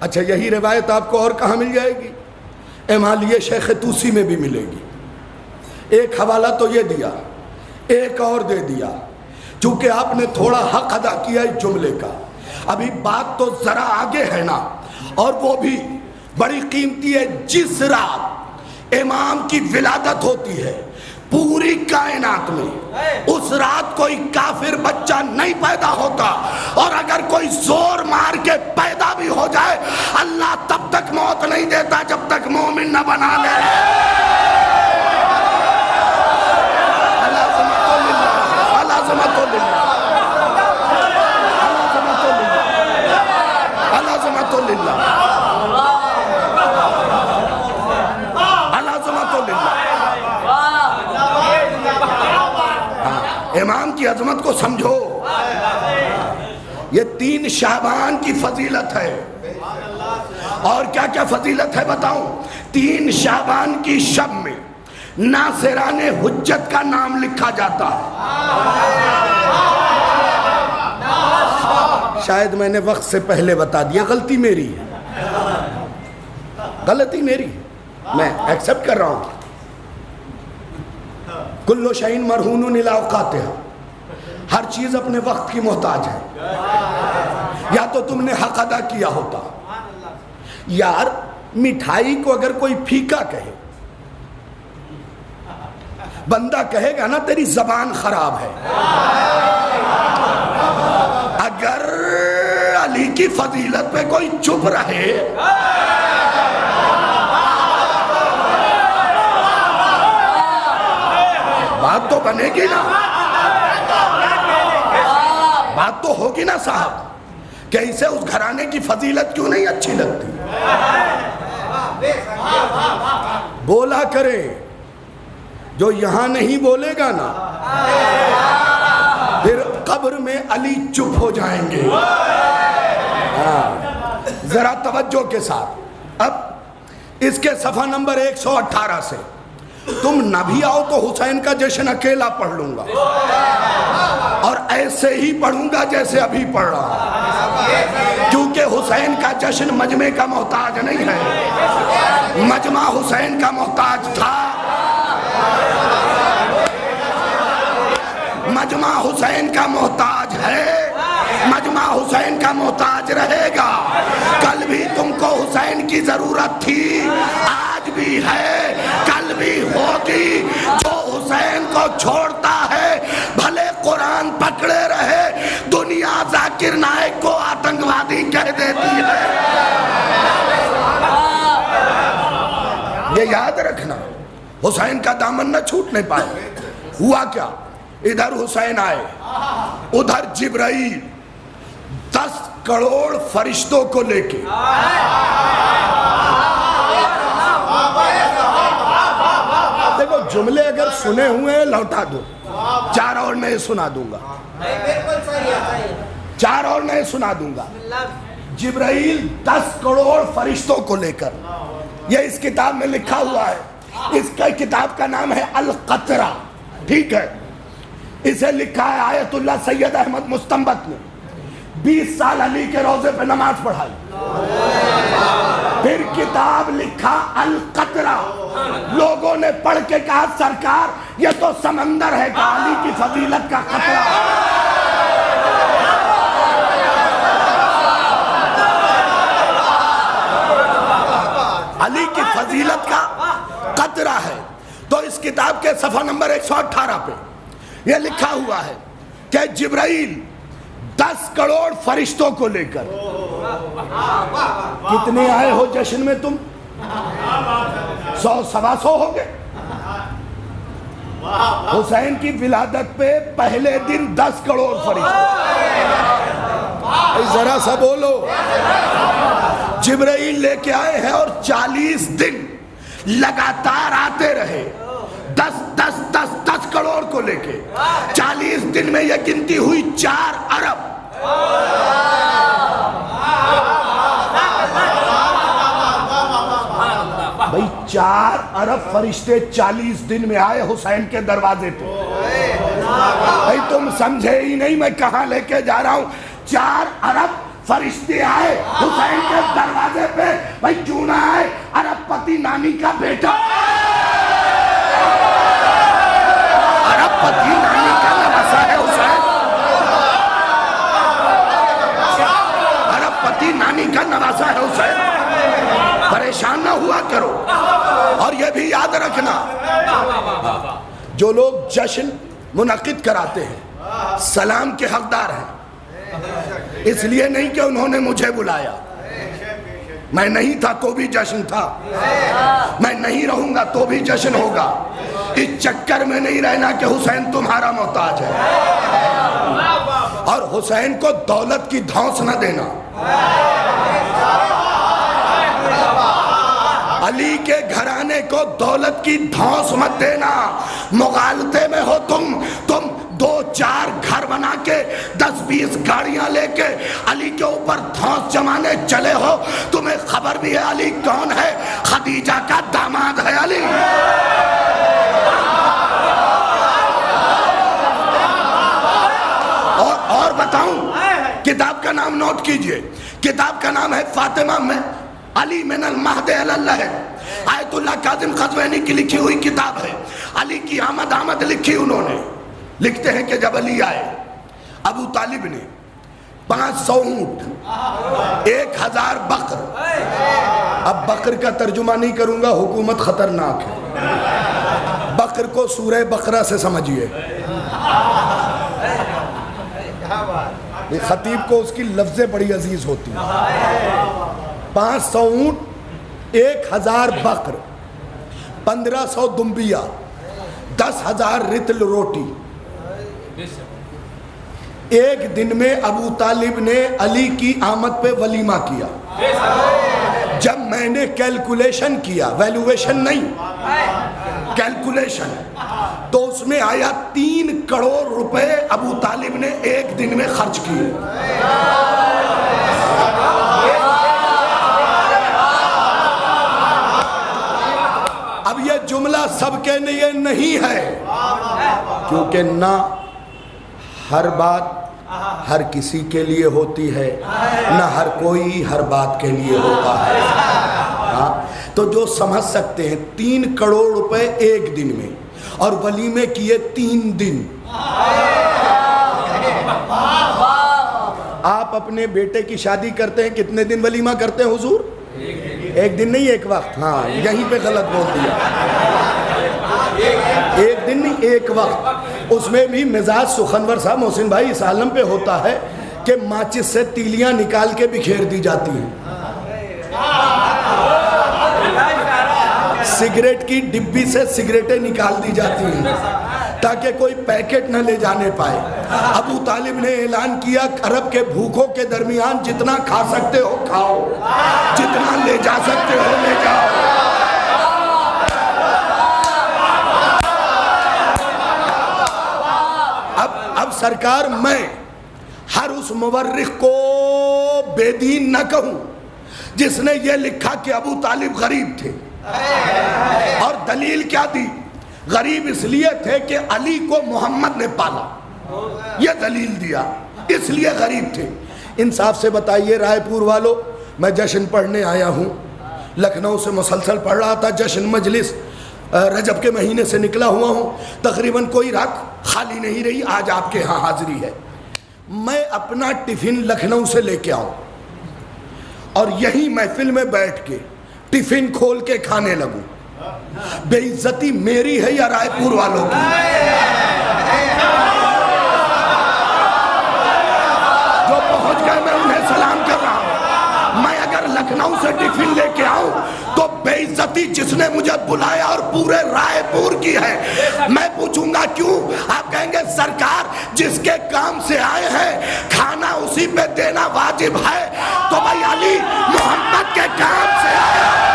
اچھا، یہی روایت آپ کو اور کہاں مل جائے گی؟ اعمالیہ شیخ طوسی میں بھی ملے گی. ایک حوالہ تو یہ دیا, ایک اور دے دیا, چونکہ آپ نے تھوڑا حق ادا کیا اس جملے کا. ابھی بات تو ذرا آگے ہے نا, اور وہ بھی بڑی قیمتی ہے. جس رات امام کی ولادت ہوتی ہے پوری کائنات میں, اس رات کوئی کافر بچہ نہیں پیدا ہوتا, اور اگر کوئی زور مار کے پیدا بھی ہو جائے اللہ تب تک موت نہیں دیتا جب تک مومن نہ بنا لے. امام کی عظمت کو سمجھو. یہ 3 شعبان کی فضیلت ہے. اور کیا کیا فضیلت ہے بتاؤں؟ 3 شعبان کی شب میں ناصران حجت کا نام لکھا جاتا ہے. شاید میں نے وقت سے پہلے بتا دیا, غلطی میری ہے, غلطی میری ہے, میں ایکسپٹ کر رہا ہوں. کل شیء مرہون الی اوقاتہا, ہر چیز اپنے وقت کی محتاج ہے. یا تو تم نے حق ادا کیا ہوتا. یار مٹھائی کو اگر کوئی پھیکا کہے, بندہ کہے گا نا تیری زبان خراب ہے. اگر علی کی فضیلت پہ کوئی چپ رہے بات تو بنے گی نا, بات تو ہوگی نا صاحب, کہ اسے اس گھرانے کی فضیلت کیوں نہیں اچھی لگتی. بولا کرے, جو یہاں نہیں بولے گا نا پھر قبر میں علی چپ ہو جائیں گے. ذرا توجہ کے ساتھ اب اس کے صفحہ نمبر 118 سے, تم نہ بھی آؤ تو حسین کا جشن اکیلا پڑھ لوں گا, اور ایسے ہی پڑھوں گا جیسے ابھی پڑھ رہا ہوں, کیونکہ حسین کا جشن مجمع کا محتاج نہیں ہے, مجمع حسین کا محتاج تھا, مجمع حسین کا محتاج ہے, مجمع حسین کا محتاج رہے گا. کل بھی تم کو حسین کی ضرورت تھی, آج بھی ہے, کل بھی ہوگی. جو حسین کو چھوڑتا ہے بھلے قرآن پکڑے رہے, دنیا ذاکر نائک کو آتنکوادی کہہ دیتی ہے. یہ یاد رکھنا, حسین کا دامن نہ چھوٹنے پائے. ہوا کیا, ادھر حسین آئے, ادھر جبرائیل 10 کروڑ فرشتوں کو لے کے. دیکھو جملے اگر سنے ہوئے ہیں لوٹا دو, 4 اور نئے سنا دوں گا, 4 اور نئے سنا دوں گا. جبرائیل 10 کروڑ فرشتوں کو لے کر, یہ اس کتاب میں لکھا ہوا ہے. اس کا کتاب کا نام ہے القطرہ, ٹھیک ہے. اسے لکھا ہے آیت اللہ سید احمد مستنبط نے. 20 سال علی کے روضے پہ نماز پڑھائی, پھر کتاب لکھا القطرہ. لوگوں نے پڑھ کے کہا سرکار یہ تو سمندر ہے, کہ علی کی فضیلت کا قطرہ. علی کی فضیلت کا قطرہ ہے. تو اس کتاب کے صفحہ نمبر 118 پہ یہ لکھا ہوا ہے کہ جبرائیل 10 کروڑ فرشتوں کو لے کر. کتنے آئے ہو جشن میں تم؟ 100 سوا 100 ہو گئے. حسین کی ولادت پہ پہلے دن 10 کروڑ فرشتے. ذرا سا بولو. جبرائیل لے کے آئے ہیں اور 40 دن لگاتار آتے رہے, 10 کروڑ کو لے کے. 40 دن میں یہ گنتی ہوئی 4 ارب. بھئی 4 ارب فرشتے 40 دن میں آئے حسین کے دروازے پہ. بھئی تم سمجھے ہی نہیں میں کہاں لے کے جا رہا ہوں. 4 ارب فرشتے آئے حسین کے دروازے پہ. بھئی کیوں نہ آئے, ارب پتی نانی نانی کا بیٹا، ارب پتی نانی کا نواسا ہے حسین، ارب پتی نانی کا نواسا ہے حسین. پریشان نہ ہوا کرو. اور یہ بھی یاد رکھنا، جو لوگ جشن منعقد کراتے ہیں سلام کے حقدار ہیں. اس لیے نہیں کہ انہوں نے مجھے بلایا، میں نہیں تھا تو بھی جشن تھا، میں نہیں رہوں گا تو بھی جشن ہوگا. اس چکر میں نہیں رہنا کہ حسین تمہارا محتاج ہے، اور حسین کو دولت کی دھونس نہ دینا. علی کے گھرانے کو دولت کی دھونس مت دینا. مغالطے میں ہو تم 2-4 گھر بنا کے 10-20 گاڑیاں لے کے علی کے اوپر دھونس جمانے چلے ہو. تمہیں خبر بھی ہے علی کون ہے؟ خدیجہ کا داماد ہے علی. اور بتاؤں، کتاب کا نام نوٹ کیجئے، کتاب کا نام ہے فاطمہ میں علی من المہد اللہ ہے. آیت اللہ کاظم قزوینی کی لکھی ہوئی کتاب ہے. علی کی آمد لکھی انہوں نے. لکھتے ہیں کہ جب علی آئے، ابو طالب نے 500 اونٹ، 1000 بقر. اب بقر کا ترجمہ نہیں کروں گا، حکومت خطرناک ہے. بقر کو سورہ بقرہ سے سمجھیے. خطیب کو اس کی لفظیں بڑی عزیز ہوتی ہیں. 500 اونٹ، 1000 بقر، 1500 دمبیا، 10,000 رتل روٹی. ایک دن میں ابو طالب نے علی کی آمد پہ ولیمہ کیا. جب میں نے کیلکولیشن کیا، ویلویشن نہیں، کیلکولیشن، تو اس میں آیا 3 کروڑ روپے ابو طالب نے ایک دن میں خرچ کیے. اب یہ جملہ سب کے لیے نہیں ہے، کیونکہ نہ ہر بات ہر کسی کے لیے ہوتی ہے، نہ ہر کوئی ہر بات کے لیے ہوتا ہے. تو جو سمجھ سکتے ہیں 3 کروڑ روپے ایک دن میں، اور ولیمے کیے 3 دن. آپ اپنے بیٹے کی شادی کرتے ہیں کتنے دن ولیمہ کرتے ہیں حضور؟ ایک دن نہیں، ایک وقت. ہاں یہیں پہ غلط بول دیا. ایک دن نہیں، ایک وقت. اس میں بھی مزاج سخنور صاحب محسن بھائی اس عالم پہ ہوتا ہے کہ ماچس سے تیلیاں نکال کے بکھیر دی جاتی ہیں، سگریٹ کی ڈبی سے سگریٹیں نکال دی جاتی ہیں تاکہ کوئی پیکٹ نہ لے جانے پائے. ابو طالب نے اعلان کیا عرب کے بھوکوں کے درمیان جتنا کھا سکتے ہو کھاؤ، جتنا لے جا سکتے ہو لے جاؤ. اب سرکار، میں ہر اس مورخ کو بے دین نہ کہوں جس نے یہ لکھا کہ ابو طالب غریب تھے. اور دلیل کیا دی؟ غریب اس لیے تھے کہ علی کو محمد نے پالا، یہ دلیل دیا، اس لیے غریب تھے. انصاف سے بتائیے رائے پور والو، میں جشن پڑھنے آیا ہوں، لکھنؤ سے مسلسل پڑھ رہا تھا جشن مجلس، رجب کے مہینے سے نکلا ہوا ہوں، تقریباً کوئی رات خالی نہیں رہی. آج آپ کے ہاں حاضری ہے. میں اپنا ٹفن لکھنؤ سے لے کے آؤں اور یہی محفل میں بیٹھ کے ٹفن کھول کے کھانے لگوں، بے عزتی میری ہے یا رائے پور والوں کی؟ جو پہنچ گئے میں انہیں سلام کر رہا ہوں. میں اگر لکھنؤ سے ٹفن لے کے آؤں تو بے عزتی جس نے مجھے بلایا اور پورے رائے پور کی ہے. میں پوچھوں گا کیوں؟ آپ کہیں گے سرکار جس کے کام سے آئے ہیں کھانا اسی پہ دینا واجب ہے. تو بھائی علی محمد کے کام سے آئے ہیں.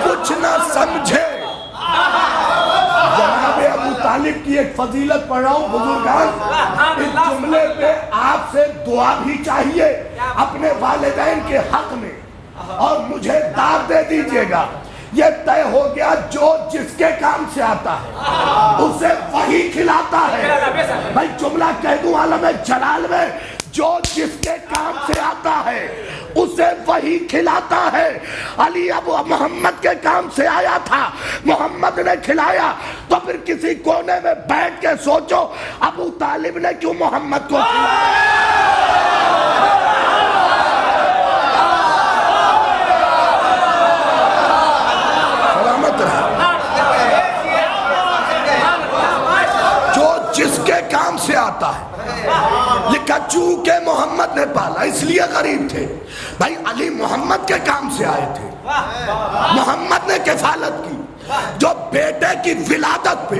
کچھ نہ سمجھے. جناب ابو طالب کی ایک فضیلت پڑھ رہا ہوں بزرگان، اس جملے پہ آپ سے دعا بھی چاہیے اپنے والدین کے حق میں، اور مجھے داد دے دیجئے گا. یہ طے ہو گیا جو جس کے کام سے آتا ہے اسے وہی کھلاتا ہے. بھائی جملہ کہہ دوں عالم جلال میں جو جس کے کام سے آتا ہے اسے وہی کھلاتا ہے. علی ابو محمد کے کام سے آیا تھا, محمد نے کھلایا, تو پھر کسی کونے میں بیٹھ کے سوچو ابو طالب نے کیوں محمد کو کھلایا. سلامت رہا. جو جس کے کام سے آتا ہے. لکھا چونکہ محمد نے پالا اس لیے غریب تھے. بھائی علی محمد کے کام سے آئے تھے, محمد نے کفالت کی. جو بیٹے کی ولادت پہ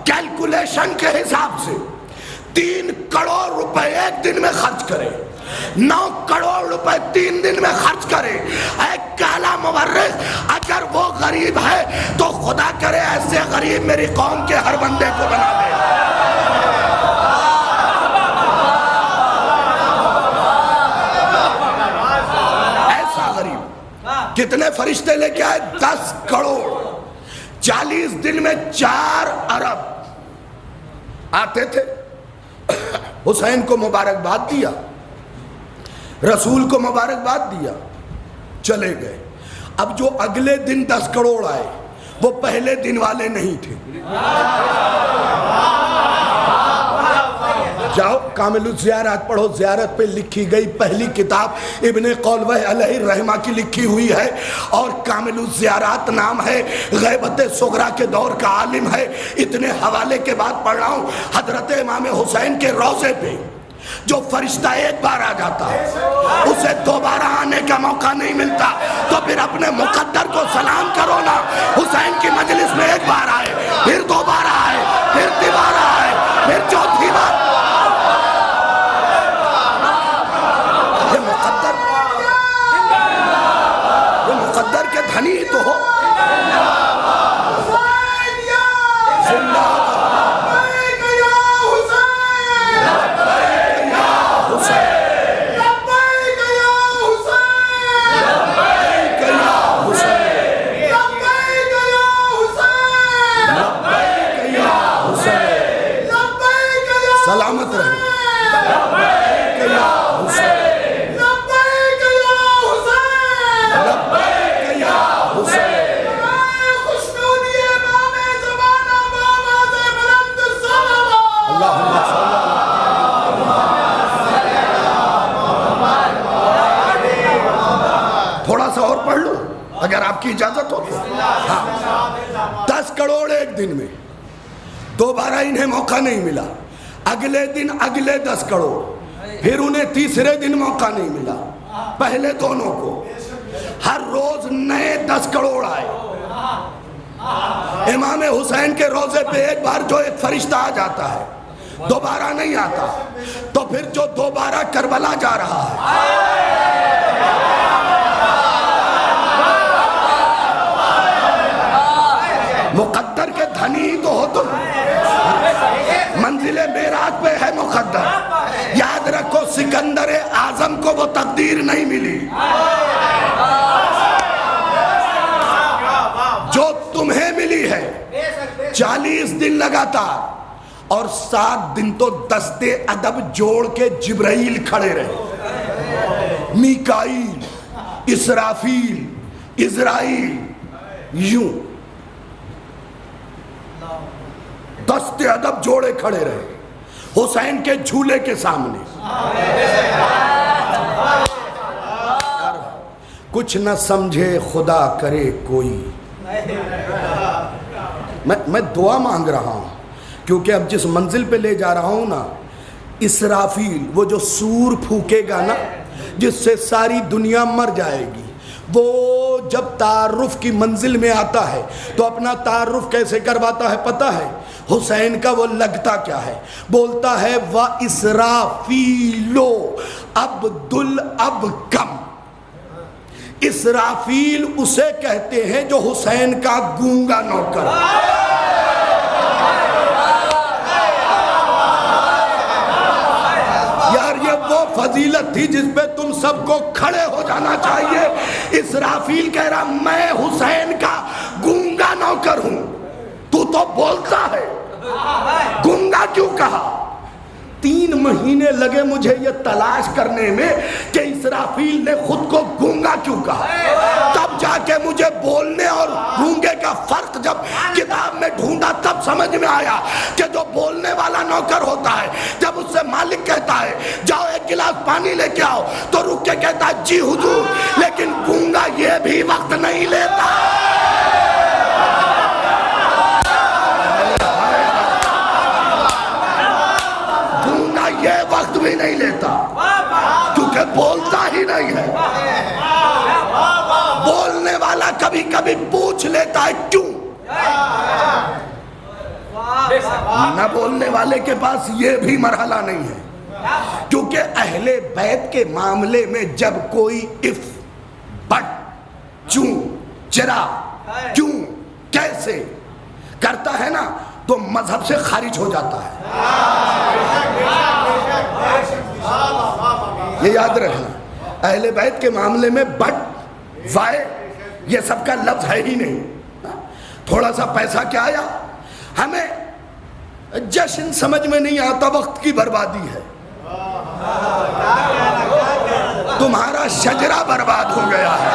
کیلکولیشن کے حساب سے 3 کروڑ روپے ایک دن میں خرچ کرے, 9 کروڑ روپے 3 دن میں خرچ کرے, ایک کالا مورخ اگر وہ غریب ہے تو خدا کرے ایسے غریب میری قوم کے ہر بندے کو بنا دے. کتنے فرشتے لے کے آئے؟ 10 کروڑ. 40 دن میں 4 ارب آتے تھے. حسین کو مبارکباد دیا, رسول کو مبارکباد دیا, چلے گئے. اب جو اگلے دن 10 کروڑ آئے وہ پہلے دن والے نہیں تھے. جاؤ کامل الزیارات پڑھو, زیارت پہ لکھی گئی پہلی کتاب ابن قولوہ علیہ الرحمہ کی لکھی ہوئی ہے, اور کامل الزیارات نام ہے, غیبت صغرا کے دور کا عالم ہے. اتنے حوالے کے بعد پڑھ رہا ہوں. حضرت امام حسین کے روضے پہ جو فرشتہ ایک بار آ جاتا ہے اسے دوبارہ آنے کا موقع نہیں ملتا, تو پھر اپنے مقدر کو سلام کرو نا. حسین کی مجلس میں ایک بار آئے, پھر دوبارہ آئے, پھر دوبارہ آئے, پھر چوتھی بار. یہ مقدر کے دھنی ہی تو ہو. سلامت رہے. تھوڑا سا اور پڑھ لوں اگر آپ کی اجازت ہو تو. ہاں 10 کروڑ ایک دن میں, دوبارہ انہیں موقع نہیں ملا. اگلے دن اگلے 10 کروڑ, پھر انہیں تیسرے دن موقع نہیں ملا. پہلے دونوں کو ہر روز نئے 10 کروڑ آئے. امام حسین کے روزے پہ ایک بار جو ایک فرشتہ آ جاتا ہے دوبارہ نہیں آتا, تو پھر جو دوبارہ کربلا جا رہا ہے مقدر کے دھنی تو ہو تم. منزل معراج پہ ہے مقدر. یاد رکھو سکندر اعظم کو وہ تقدیر نہیں ملی جو تمہیں ملی ہے. 40 دن لگاتار, اور 7 دن تو دستے ادب جوڑ کے جبرائیل کھڑے رہے, میکائیل, اسرافیل, اسرائیل, یوں دستے ادب جوڑے کھڑے رہے حسین کے جھولے کے سامنے. کچھ نہ سمجھے خدا کرے کوئی. میں دعا مانگ رہا ہوں کیونکہ اب جس منزل پہ لے جا رہا ہوں نا, اسرافیل وہ جو سور پھونکے گا نا جس سے ساری دنیا مر جائے گی, وہ جب تعارف کی منزل میں آتا ہے تو اپنا تعارف کیسے کرواتا ہے پتہ ہے؟ حسین کا وہ لگتا کیا ہے؟ بولتا ہے وَإِسْرَافِيلُ عَبْدُ الْأَبْكَمْ. اسرافیل اسے کہتے ہیں جو حسین کا گونگا نوکر. یار یہ وہ فضیلت تھی جس پہ تم سب کو کھڑے ہو جانا چاہیے. اسرافیل کہہ رہا میں حسین کا گونگا نوکر ہوں, تو بولتا ہے. گونگا کیوں کہا؟ 3 مہینے لگے مجھے یہ تلاش کرنے میں کہ اسرافیل نے خود کو گونگا کیوں کہا. تب جا کے مجھے بولنے اور گونگے کا فرق جب کتاب میں ڈھونڈا تب سمجھ میں آیا کہ جو بولنے والا نوکر ہوتا ہے جب اس سے مالک کہتا ہے جاؤ 1 گلاس پانی لے کے آؤ تو رک کے کہتا ہے جی حضور. لیکن گونگا یہ بھی وقت نہیں لیتا. گونگا یہ وقت بھی نہیں لیتا کیونکہ بولتا ہی نہیں ہے. بولنے والا کبھی کبھی پوچھ لیتا ہے کیوں. نہ بولنے والے کے پاس یہ بھی مرحلہ نہیں ہے کیونکہ اہل بیت کے معاملے میں جب کوئی اف بٹ چوں چرا کیوں کیسے کرتا ہے نا تو مذہب سے خارج ہو جاتا ہے. یہ یاد رکھنا اہل بیت کے معاملے میں بٹ وائے یہ سب کا لفظ ہے ہی نہیں. تھوڑا سا پیسہ کیا آیا ہمیں جشن سمجھ میں نہیں آتا وقت کی بربادی ہے. تمہارا شجرہ برباد ہو گیا ہے.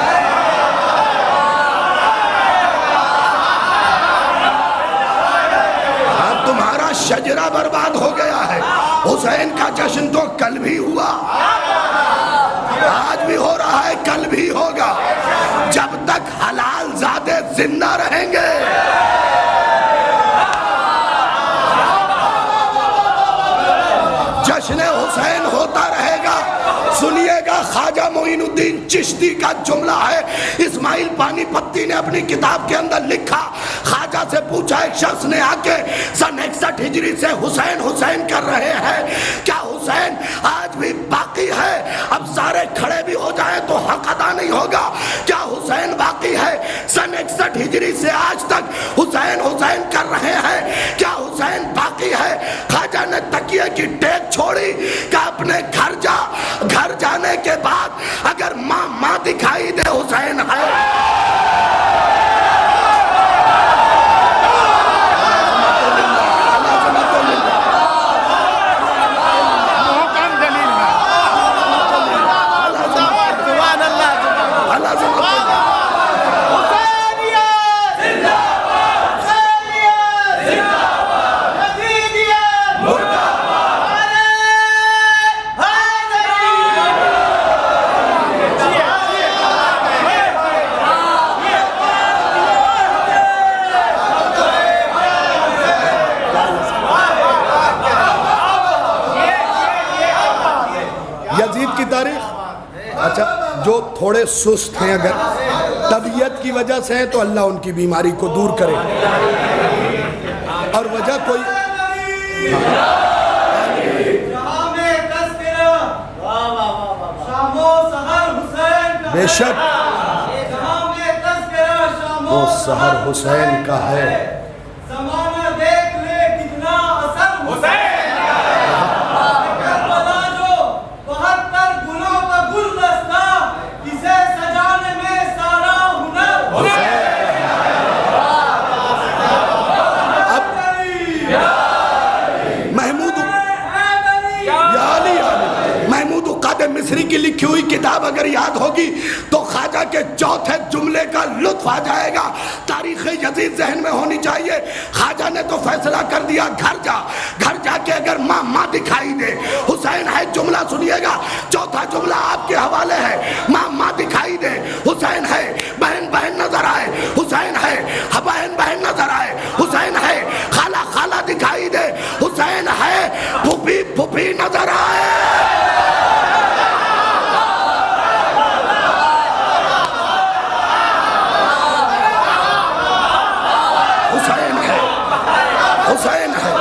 تمہارا شجرہ برباد ہو گیا ہے. حسین کا جشن تو کل بھی ہوا آج بھی ہو رہا ہے کل بھی ہوگا جب تک حلال زادے زندہ رہیں گے. جشن حسین ہوتا رہے گا. سنیے گا خواجہ معین الدین چشتی کا جملہ ہے. اسماعیل پانی پتی نے اپنی کتاب کے اندر لکھا خواجہ سے پوچھا ایک شخص نے آ کے سن 61 ہجری سے حسین حسین کر رہے ہیں کیا حسین آج بھی باقی ہے؟ اب سارے کھڑے بھی ہو جائیں تو حق ادا نہیں ہوگا. کیا حسین باقی ہے؟ سن 61 ہجری سے آج تک حسین حسین کر رہے ہیں کیا حسین باقی ہے؟ خواجہ نے تکیے کی ٹیک چھوڑی کہ اپنے گھر جا. گھر جانے کے بعد اگر ماں دکھائی دے حسین ہے. جو تھوڑے سست ہیں اگر طبیعت کی وجہ سے ہیں تو اللہ ان کی بیماری کو دور کرے اور وجہ کوئی بے شک وہ سحر حسین کا ہے. مصری کی لکھی ہوئی کتاب اگر یاد ہوگی تو خواجہ کے چوتھے جملے کا لطف آ جائے گا. تاریخ یزید ذہن میں ہونی چاہیے. خواجہ نے تو فیصلہ کر دیا گھر جا کے اگر ماں دکھائی دے حسین ہے. جملہ سنیے گا چوتھا جملہ آپ کے حوالے ہے. ماں دکھائی دے حسین ہے. بہن نظر آئے حسین ہے. بہن نظر آئے حسین ہے. خالہ دکھائی دے حسین ہے. پھوپھی نظر آئے حسین ہے.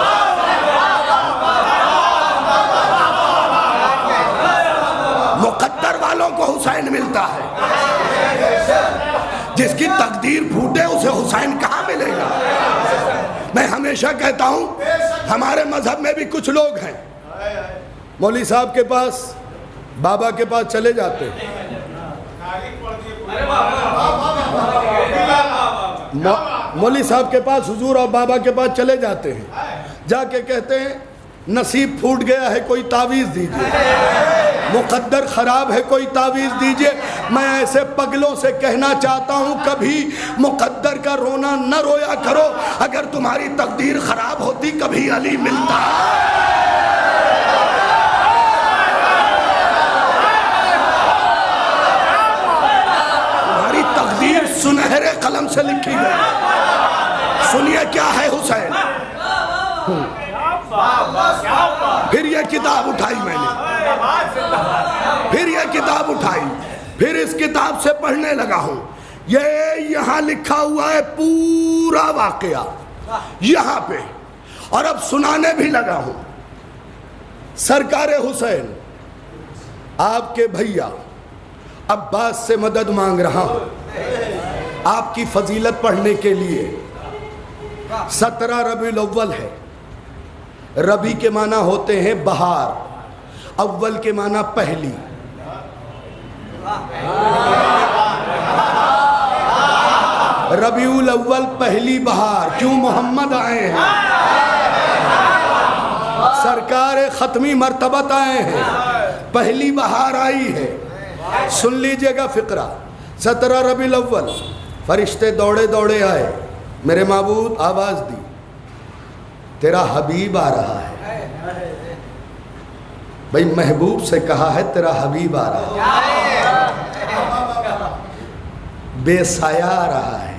مقدر والوں کو حسین ملتا ہے. جس کی تقدیر پھوٹے اسے حسین کہاں ملے گا؟ میں ہمیشہ کہتا ہوں ہمارے مذہب میں بھی کچھ لوگ ہیں مولوی صاحب کے پاس بابا کے پاس چلے جاتے ہیں. مولوی صاحب کے پاس حضور اور بابا کے پاس چلے جاتے ہیں. جا کے کہتے ہیں نصیب پھوٹ گیا ہے کوئی تعویذ دیجئے، مقدر خراب ہے کوئی تعویذ دیجئے۔ میں ایسے پگلوں سے کہنا چاہتا ہوں کبھی مقدر کا رونا نہ رویا کرو، اگر تمہاری تقدیر خراب ہوتی کبھی علی ملتا۔ تمہاری تقدیر سنہرے قلم سے لکھی گئی۔ سنیے کیا ہے حسین۔ پھر یہ کتاب اٹھائی میں نے، پھر یہ کتاب اٹھائی، پھر اس کتاب سے پڑھنے لگا ہوں۔ یہ یہاں لکھا ہوا ہے پورا واقعہ یہاں پہ، اور اب سنانے بھی لگا ہوں۔ سرکار حسین آپ کے بھیا عباس سے مدد مانگ رہا ہوں آپ کی فضیلت پڑھنے کے لیے۔ 17 ربیع الاول ہے۔ ربی کے معنی ہوتے ہیں بہار، اول کے معنی پہلی۔ ربیع الاول پہلی بہار، کیوں محمد آئے ہیں، سرکار ختمی مرتبت آئے ہیں، پہلی بہار آئی ہے۔ سن لیجئے گا فقرہ۔ 17 ربیع الاول فرشتے دوڑے دوڑے آئے، میرے معبود آواز دی، تیرا حبیب آ رہا ہے۔ بھئی محبوب سے کہا ہے تیرا حبیب آ رہا ہے، بے سایہ آ رہا ہے۔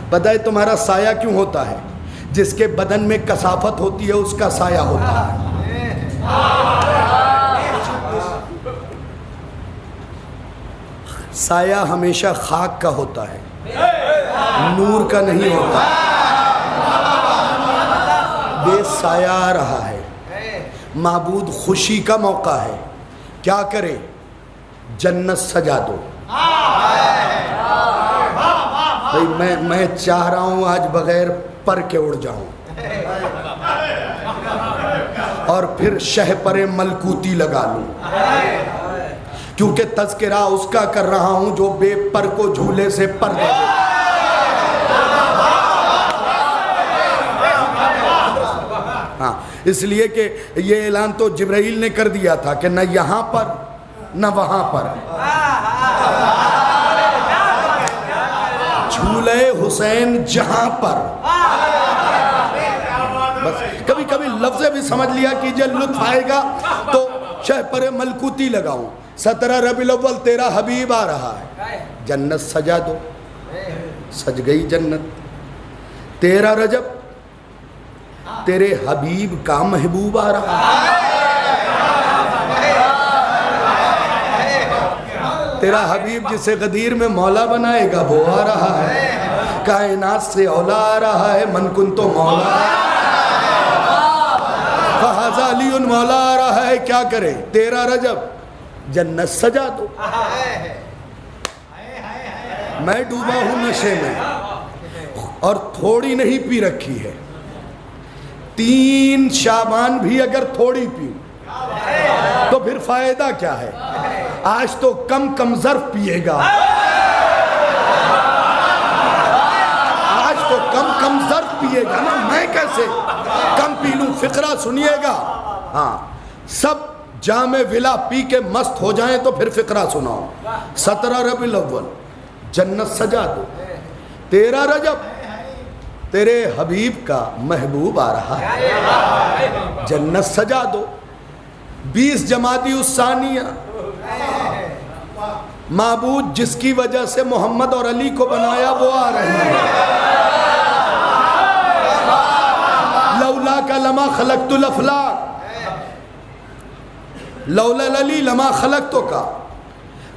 پتہ ہے تمہارا سایہ کیوں ہوتا ہے؟ جس کے بدن میں کثافت ہوتی ہے اس کا سایہ ہوتا ہے۔ سایہ ہمیشہ خاک کا ہوتا ہے، نور کا نہیں ہوتا۔ بے سایہ آ رہا ہے، معبود خوشی کا موقع ہے، کیا کرے؟ جنت سجا دو۔ میں چاہ رہا ہوں آج بغیر پر کے اڑ جاؤں اور پھر شہ پر ملکوتی لگا لوں، کیونکہ تذکرہ اس کا کر رہا ہوں جو بے پر کو جھولے سے پر دے دے۔ ہاں، اس لیے کہ یہ اعلان تو جبرائیل نے کر دیا تھا کہ نہ یہاں پر نہ وہاں پر، جھولے حسین جہاں پر۔ بس کبھی کبھی لفظیں بھی سمجھ لیا کیجئے، لطف آئے گا تو شہ پر ملکوتی لگاؤں۔ 17 ربیع الاول تیرا حبیب آ رہا ہے، جنت سجا دو۔ سج گئی جنت۔ 13 رجب تیرے حبیب کا محبوب آ رہا ہے، تیرا حبیب جسے غدیر میں مولا بنائے گا وہ آ رہا ہے، کائنات سے اولا آ رہا ہے، من کن تو مولا فہذا علی مولا آ رہا ہے، کیا کرے؟ 13 رجب جنت سجا دو۔ میں ڈوبا ہوں نشے میں اور تھوڑی نہیں پی رکھی ہے، 3 شعبان بھی اگر تھوڑی پیوں تو پھر فائدہ کیا ہے؟ آج تو کم ظرف پیے گا، آج تو کم ظرف پیے گا نا، میں کیسے کم پی لوں؟ فقرہ سنیے گا۔ ہاں، سب جام ولا پی کے مست ہو جائیں تو پھر فقرہ سناؤ۔ 17 ربیع الاول جنت سجا دو۔ 13 رجب تیرے حبیب کا محبوب آ رہا ہے، جنت سجا دو۔ 20 جمادی الثانیہ معبود جس کی وجہ سے محمد اور علی کو بنایا وہ آ رہی ہے۔ لولا کا لما خلقت الافلاک، لولا العلی لما خلقتو کا،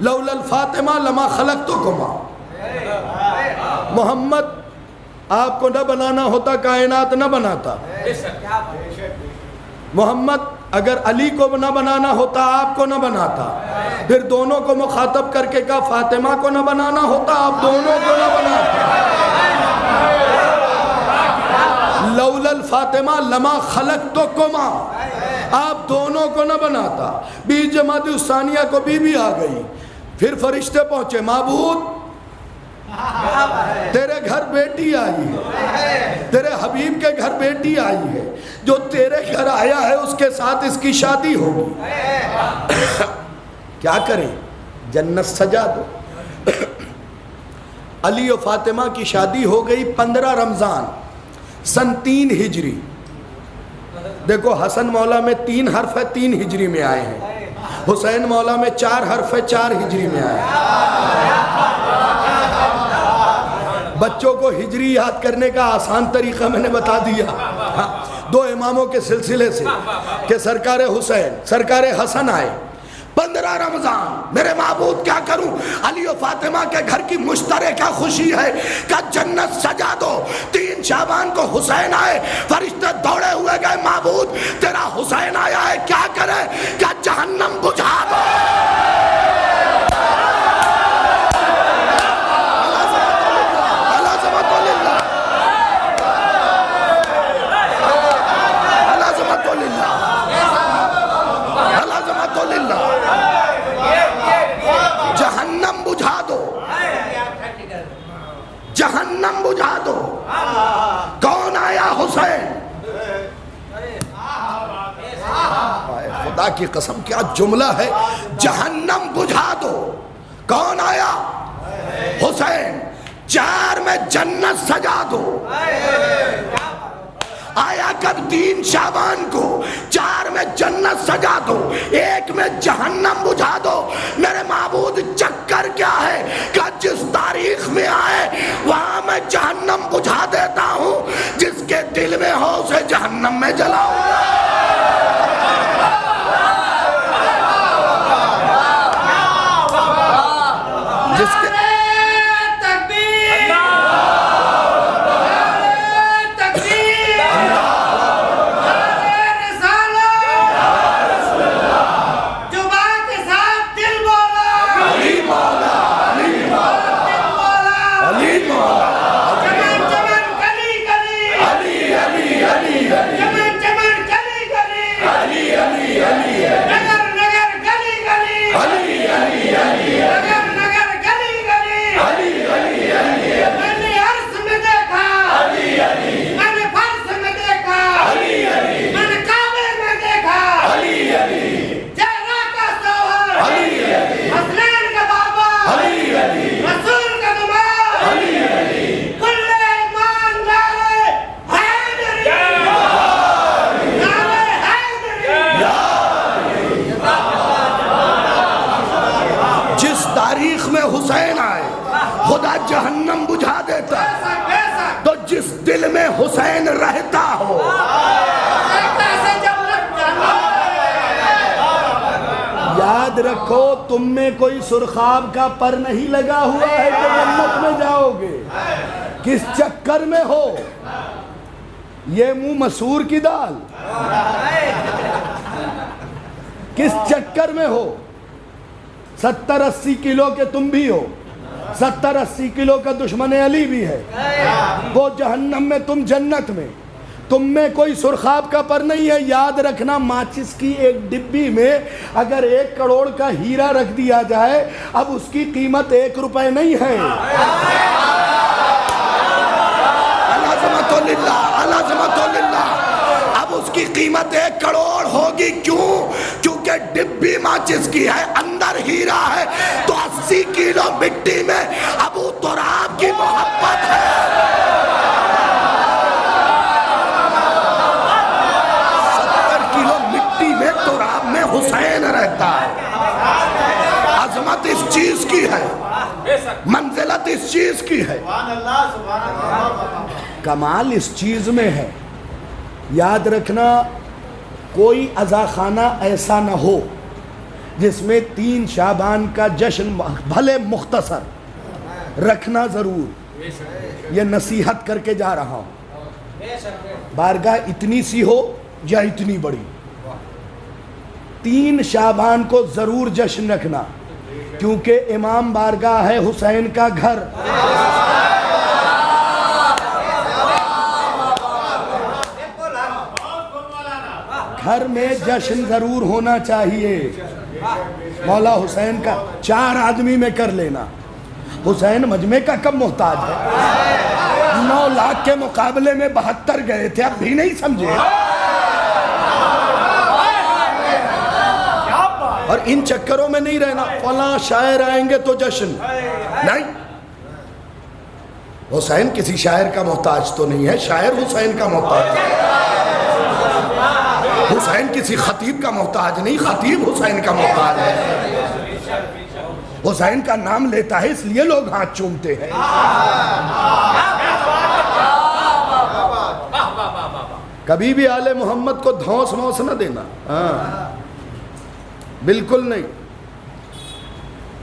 لولا الفاطمہ لما خلقتکما۔ محمد آپ کو نہ بنانا ہوتا کائنات نہ بناتا، محمد اگر علی کو نہ بنانا ہوتا آپ کو نہ بناتا، پھر دونوں کو مخاطب کر کے کہا فاطمہ کو نہ بنانا ہوتا آپ دونوں کو نہ بناتا۔ لولا الفاطمہ لما خلقتکما، آپ دونوں کو نہ بناتا۔ 20 جمادی الثانیہ کو بی بی آ گئی، پھر فرشتے پہنچے، معبود تیرے گھر بیٹی آئی ہے، تیرے حبیب کے گھر بیٹی آئی ہے، جو تیرے گھر آیا ہے اس کے ساتھ اس کی شادی ہوگی۔ کیا کریں؟ جنت سجا دو۔ علی و فاطمہ کی شادی ہو گئی 15 رمضان سن 3 ہجری۔ دیکھو حسن مولا میں 3 حرف ہے، 3 ہجری میں آئے ہیں۔ حسین مولا میں 4 حرف ہے، 4 ہجری میں آئے ہیں۔ بچوں کو ہجری یاد کرنے کا آسان طریقہ میں نے بتا دیا، 2 اماموں کے سلسلے سے کہ سرکار حسین سرکار حسن آئے 15 رمضان۔ میرے معبود کیا کروں؟ علی و فاطمہ کے گھر کی مشترکہ خوشی ہے کہ جنت سجا دو۔ 3 شعبان کو حسین آئے، فرشتے دوڑے ہوئے گئے، معبود تیرا حسین آیا ہے، کیا کرے؟ کیا جہنم بجھا دو۔ جہنم بجھا دو، جہنم بجھا دو۔ کون آیا؟ حسین۔ خدا کی قسم کیا جملہ ہے، جہنم بجھا دو۔ کون آیا؟ حسین۔ 4 میں جنت سجا دو۔ آیا کب؟ 3 شعبان کو۔ 4 میں جنت سجا دو، 1 میں جہنم بجھا دو۔ میرے معبود چکر کیا ہے کہ جس تاریخ میں آئے وہاں میں جہنم بجھا دیتا ہوں، جس کے دل میں ہو اسے جہنم میں جلاؤں گا۔ جس کے حسین آئے خدا جہنم بجھا دیتا، تو جس دل میں حسین رہتا ہو یاد رکھو تم میں کوئی سرخاب کا پر نہیں لگا ہوا ہے کہ جنت میں جاؤ گے۔ کس چکر میں ہو؟ یہ منہ مسور کی دال کس چکر میں ہو؟ 70-80 کلو کے تم بھی ہو، 70-80 کلو کا دشمن علی بھی ہے، وہ جہنم میں تم جنت میں۔ تم میں کوئی سرخاب کا پر نہیں ہے۔ یاد رکھنا ماچس کی ایک ڈبی میں اگر 1 کروڑ کا ہیرا رکھ دیا جائے اب اس کی قیمت 1 روپے نہیں ہے۔ اب اس کی قیمت 1 کروڑ ہوگی۔ کیوں؟ کیونکہ ڈبی ماچس کی ہے، اندر ہیرا ہے، تو 80 کلو مٹی میں ابو تراب کی محبت ہے۔ 70 کلو مٹی میں تراب میں حسین رہتا ہے۔ عظمت اس چیز کی ہے، منزلت اس چیز کی ہے، کمال اس چیز میں ہے۔ یاد رکھنا کوئی عزاخانہ ایسا نہ ہو جس میں 3 شعبان کا جشن بھلے مختصر رکھنا ضرور، یہ نصیحت کر کے جا رہا ہوں۔ بارگاہ اتنی سی ہو یا اتنی بڑی، 3 شعبان کو ضرور جشن رکھنا، کیونکہ امام بارگاہ ہے حسین کا گھر۔ گھر میں جشن ضرور ہونا چاہیے۔ مولا حسین کا 4 آدمی میں کر لینا، حسین مجمع کا کب محتاج ہے؟ 9 لاکھ کے مقابلے میں 72 گئے تھے، اب بھی نہیں سمجھے؟ اور ان چکروں میں نہیں رہنا فلاں شاعر آئیں گے تو جشن نہیں۔ حسین کسی شاعر کا محتاج تو نہیں ہے، شاعر حسین کا محتاج ہے۔ حسین کسی خطیب کا محتاج نہیں، خطیب حسین کا محتاج ہے۔ حسین کا نام لیتا ہے اس لیے لوگ ہاتھ چومتے ہیں۔ کبھی بھی آل محمد کو دھونس موس نہ دینا، بالکل نہیں۔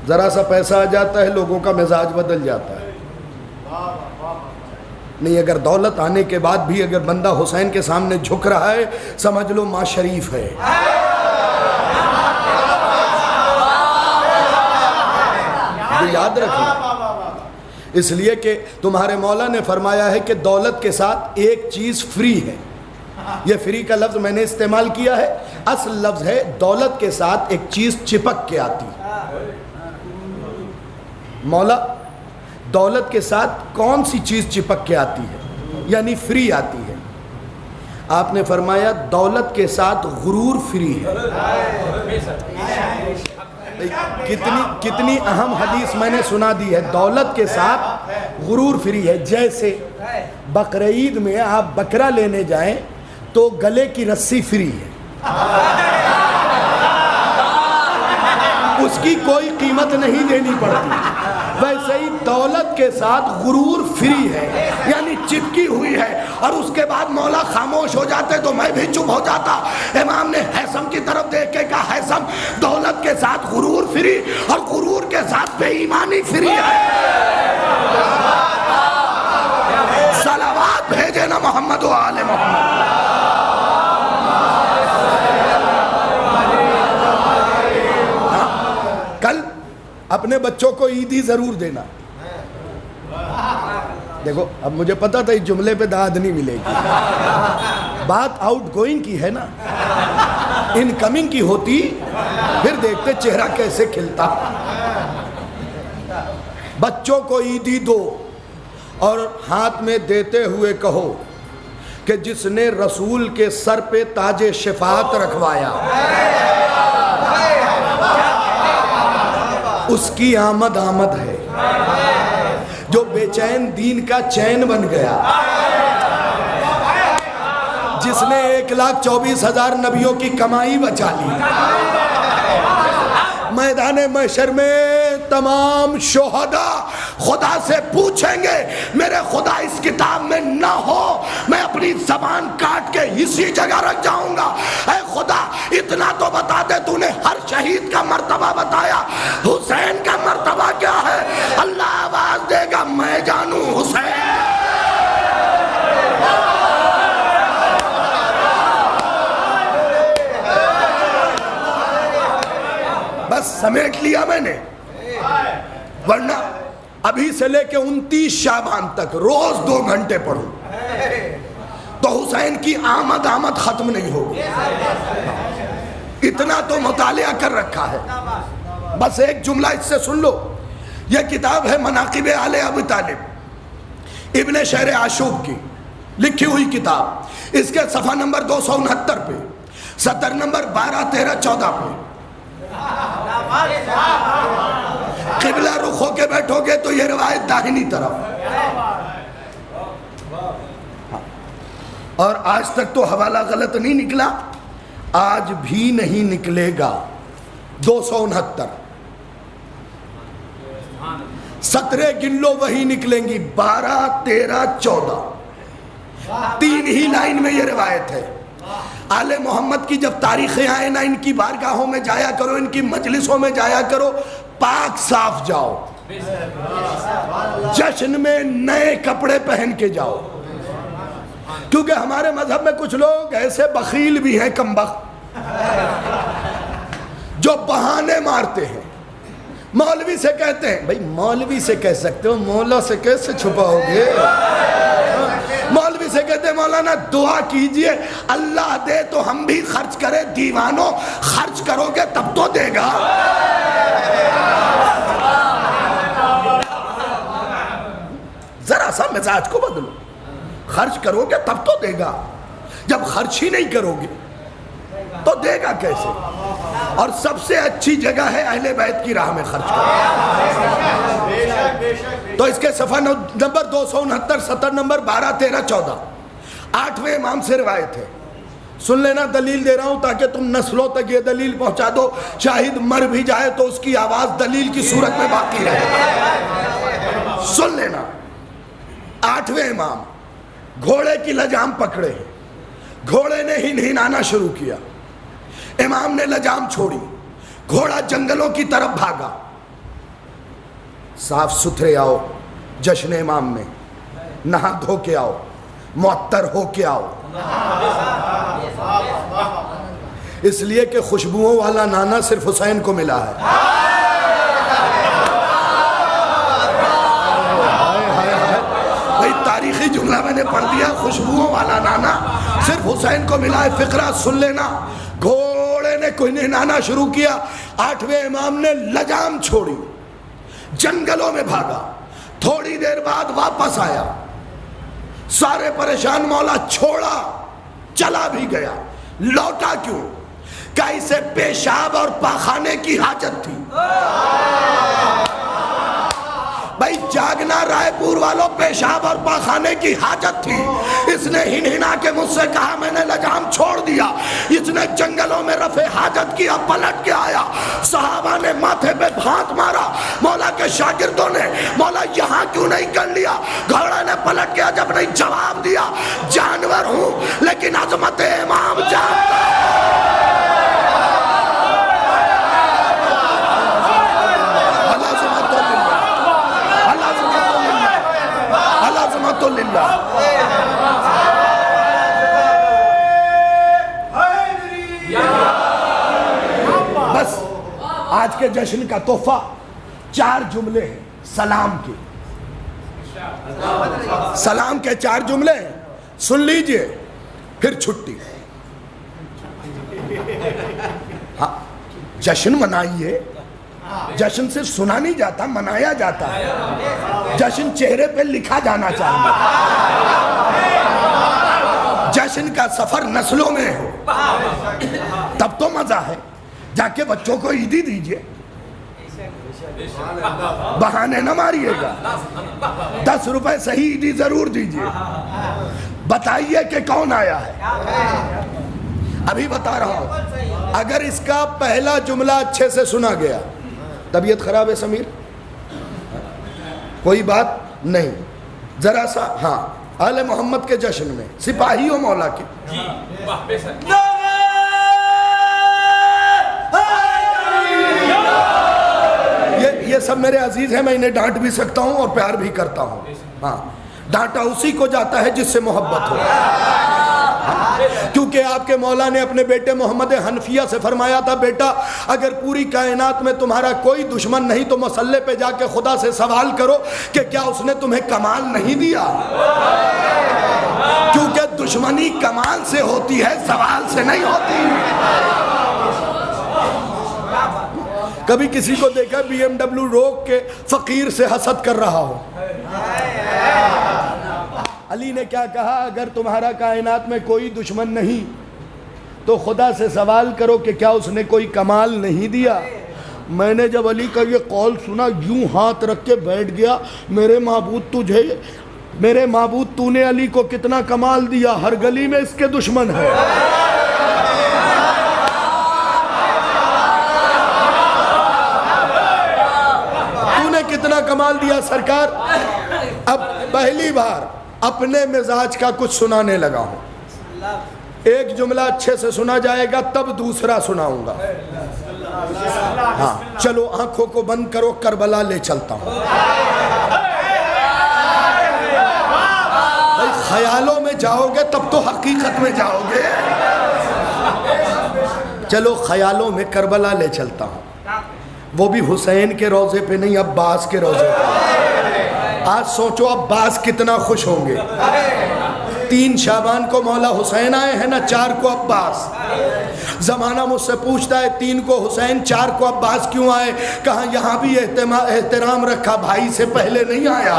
ذرا سا پیسہ آ جاتا ہے لوگوں کا مزاج بدل جاتا ہے۔ نہیں، اگر دولت آنے کے بعد بھی اگر بندہ حسین کے سامنے جھک رہا ہے سمجھ لو ماں شریف ہے۔ یاد رکھیں، اس لیے کہ تمہارے مولا نے فرمایا ہے کہ دولت کے ساتھ ایک چیز فری ہے۔ یہ فری کا لفظ میں نے استعمال کیا ہے، اصل لفظ ہے دولت کے ساتھ ایک چیز چپک کے آتی۔ مولا دولت کے ساتھ کون سی چیز چپک کے آتی ہے؟ یعنی فری آتی ہے۔ آپ نے فرمایا دولت کے ساتھ غرور فری ہے۔ کتنی اہم حدیث میں نے سنا دی ہے، دولت کے ساتھ غرور فری ہے۔ جیسے بقرعید میں آپ بکرا لینے جائیں تو گلے کی رسی فری ہے، اس کی کوئی قیمت نہیں دینی پڑتی۔ ویسے ہی دولت کے ساتھ غرور فری ہے، یعنی چپکی ہوئی ہے۔ اور اس کے بعد مولا خاموش ہو جاتے تو میں بھی چپ ہو جاتا۔ امام نے حیثم کی طرف دیکھ کے کہا حیثم دولت کے ساتھ غرور فری اور غرور کے ساتھ بے ایمانی فری ہے۔ صلوات بھیجے نا محمد و آل محمد۔ کل اپنے بچوں کو عیدی ضرور دینا۔ دیکھو اب مجھے پتا تھا اس جملے پہ داد نہیں ملے گی، بات آؤٹ گوئنگ کی ہے نا، ان کمنگ کی ہوتی پھر دیکھتے چہرہ کیسے کھلتا۔ بچوں کو عیدی دو اور ہاتھ میں دیتے ہوئے کہو کہ جس نے رسول کے سر پہ تاج شفاعت رکھوایا اس کی آمد آمد ہے، جو بے چین دین کا چین بن گیا، جس نے 1,24,000 نبیوں کی کمائی بچا لی۔ میدان محشر میں تمام شہداء خدا سے پوچھیں گے میرے خدا اس کتاب میں نہ ہو میں اپنی زبان کاٹ کے اسی جگہ رکھ جاؤں گا۔ اے خدا اتنا تو بتا دے، تو نے ہر شہید کا مرتبہ بتایا، حسین کا مرتبہ کیا ہے؟ اللہ آواز دے گا میں جانوں حسین۔ بس سمیٹ لیا میں نے، ورنہ ابھی سے لے کے 29 شعبان تک روز 2 گھنٹے پڑھوں تو حسین کی آمد ختم نہیں ہوگی۔ اتنا تو مطالعہ کر رکھا ہے۔ بس ایک جملہ اس سے سن لو، یہ کتاب ہے مناقب آل ابی طالب، ابن شہر عاشوب کی لکھی ہوئی کتاب۔ اس کے صفحہ نمبر 269 پہ، سطر نمبر 12، 13، 14 پہ قبلہ رخ ہو کے بیٹھو گے تو یہ روایت داہنی طرف، اور آج تک تو حوالہ غلط نہیں نکلا، آج بھی نہیں نکلے گا۔ 269 17 گن لو وہی نکلیں گی، 12، 13، 14، 3 ہی لائن میں یہ روایت ہے۔ آل محمد کی جب تاریخیں آئے نا، ان کی بارگاہوں میں جایا کرو، ان کی مجلسوں میں جایا کرو، پاک صاف جاؤ، جشن میں نئے کپڑے پہن کے جاؤ، کیونکہ ہمارے مذہب میں کچھ لوگ ایسے بخیل بھی ہیں کمبخت جو بہانے مارتے ہیں۔ مولوی سے کہتے ہیں، بھائی مولوی سے کہہ سکتے ہو، مولا سے کیسے چھپاؤ گے؟ مولوی سے کہتے ہیں مولانا دعا کیجئے اللہ دے تو ہم بھی خرچ کرے، دیوانوں خرچ کرو گے تب تو دے گا۔ سا مزاج کو بدلو. خرچ کرو گے تب تو دے گا، جب خرچ ہی نہیں کرو گے تو دے گا کیسے؟ اور سب سے اچھی جگہ ہے اہل بیت کی راہ میں خرچ کرو. تو اس کے صفحہ نمبر 269 سطر نمبر 12 13 14 8ویں امام سے روایت ہے. سن لینا، دلیل دے رہا ہوں تاکہ تم نسلوں تک یہ دلیل پہنچا دو. شاہد مر بھی جائے تو اس کی آواز دلیل کی صورت میں باقی رہے. سن لینا، 8ویں امام گھوڑے کی لجام پکڑے، گھوڑے نے ہنہنانا شروع کیا. امام نے لجام چھوڑی، گھوڑا جنگلوں کی طرف بھاگا. صاف ستھرے آؤ جشن امام میں، نہا دھو کے آؤ، معطر ہو کے آؤ. اس لیے کہ خوشبوؤں والا نانا صرف حسین کو ملا ہے. بھئی تاریخی جملہ میں نے پڑھ دیا، خوشبوؤں والا نانا صرف حسین کو ملا ہے. فقرہ سن لینا. گھوڑے نے کوئی نہانا شروع کیا، 8ویں امام نے لجام چھوڑی، جنگلوں میں بھاگا. تھوڑی دیر بعد واپس آیا، سارے پریشان. مولا چھوڑا، چلا بھی گیا. لوٹا کیوں؟ کہ اسے پیشاب اور پاخانے کی حاجت تھی. بھائی جاگنا رائے پور والوں، پیشاب اور پاخانے کی حاجت تھی. اس نے ہنہنا کے مجھ سے کہا میں نے لجام چھوڑ دیا. اس نے جنگلوں میں رفع حاجت کیا، پلٹ کے آیا. صحابہ نے ماتھے پہ ہاتھ مارا. مولا کے شاگردوں نے مولا یہاں کیوں نہیں کر لیا؟ گھوڑے نے پلٹ کے جب نہیں جواب دیا، جانور ہوں لیکن عظمت امام جانتا ہے. بس آج کے جشن کا تحفہ 4 جملے ہیں سلام کے. سلام کے 4 جملے ہیں، سن لیجئے پھر چھٹی. ہاں جشن منائیے. جشن صرف سنا نہیں جاتا، منایا جاتا ہے. جشن چہرے پہ لکھا جانا چاہیے. جشن کا سفر نسلوں میں ہو تب تو مزہ ہے. جا کے بچوں کو عیدی دیجئے، بہانے نہ ماریے گا. 10 روپے صحیح عیدی ضرور دیجئے. بتائیے کہ کون آیا ہے. ابھی بتا رہا ہوں، اگر اس کا پہلا جملہ اچھے سے سنا گیا. طبیعت خراب ہے سمیر؟ کوئی بات نہیں، ذرا سا. ہاں آل محمد کے جشن میں سپاہی ہو مولا کے. یہ سب میرے عزیز ہیں، میں انہیں ڈانٹ بھی سکتا ہوں اور پیار بھی کرتا ہوں. ہاں ڈانٹا اسی کو جاتا ہے جس سے محبت ہو. کیونکہ آپ کے مولا نے اپنے بیٹے محمد حنفیہ سے فرمایا تھا، بیٹا اگر پوری کائنات میں تمہارا کوئی دشمن نہیں تو مصلے پہ جا کے خدا سے سوال کرو کہ کیا اس نے تمہیں کمال نہیں دیا. کیونکہ دشمنی کمال سے ہوتی ہے، سوال سے نہیں ہوتی. کبھی کسی کو دیکھا BMW روک کے فقیر سے حسد کر رہا ہو؟ علی نے کیا کہا؟ اگر تمہارا کائنات میں کوئی دشمن نہیں تو خدا سے سوال کرو کہ کیا اس نے کوئی کمال نہیں دیا. میں نے جب علی کا یہ قول سنا یوں ہاتھ رکھ کے بیٹھ گیا. میرے معبود تو نے علی کو کتنا کمال دیا، ہر گلی میں اس کے دشمن ہے. تو نے کتنا کمال دیا سرکار. اب پہلی بار اپنے مزاج کا کچھ سنانے لگا ہوں. ایک جملہ اچھے سے سنا جائے گا تب دوسرا سناؤں گا. ہاں چلو آنکھوں کو بند کرو، کربلا لے چلتا ہوں. بھائی خیالوں میں جاؤ گے تب تو حقیقت میں جاؤ گے. چلو خیالوں میں کربلا لے چلتا ہوں. وہ بھی حسین کے روضے پہ نہیں، عباس کے روضے پہ. آج سوچو عباس کتنا خوش ہوں گے. 3 شعبان کو مولا حسین آئے ہیں نا، 4 کو عباس. زمانہ مجھ سے پوچھتا ہے 3 کو حسین 4 کو عباس کیوں آئے؟ کہاں یہاں بھی احترام رکھا، بھائی سے پہلے نہیں آیا.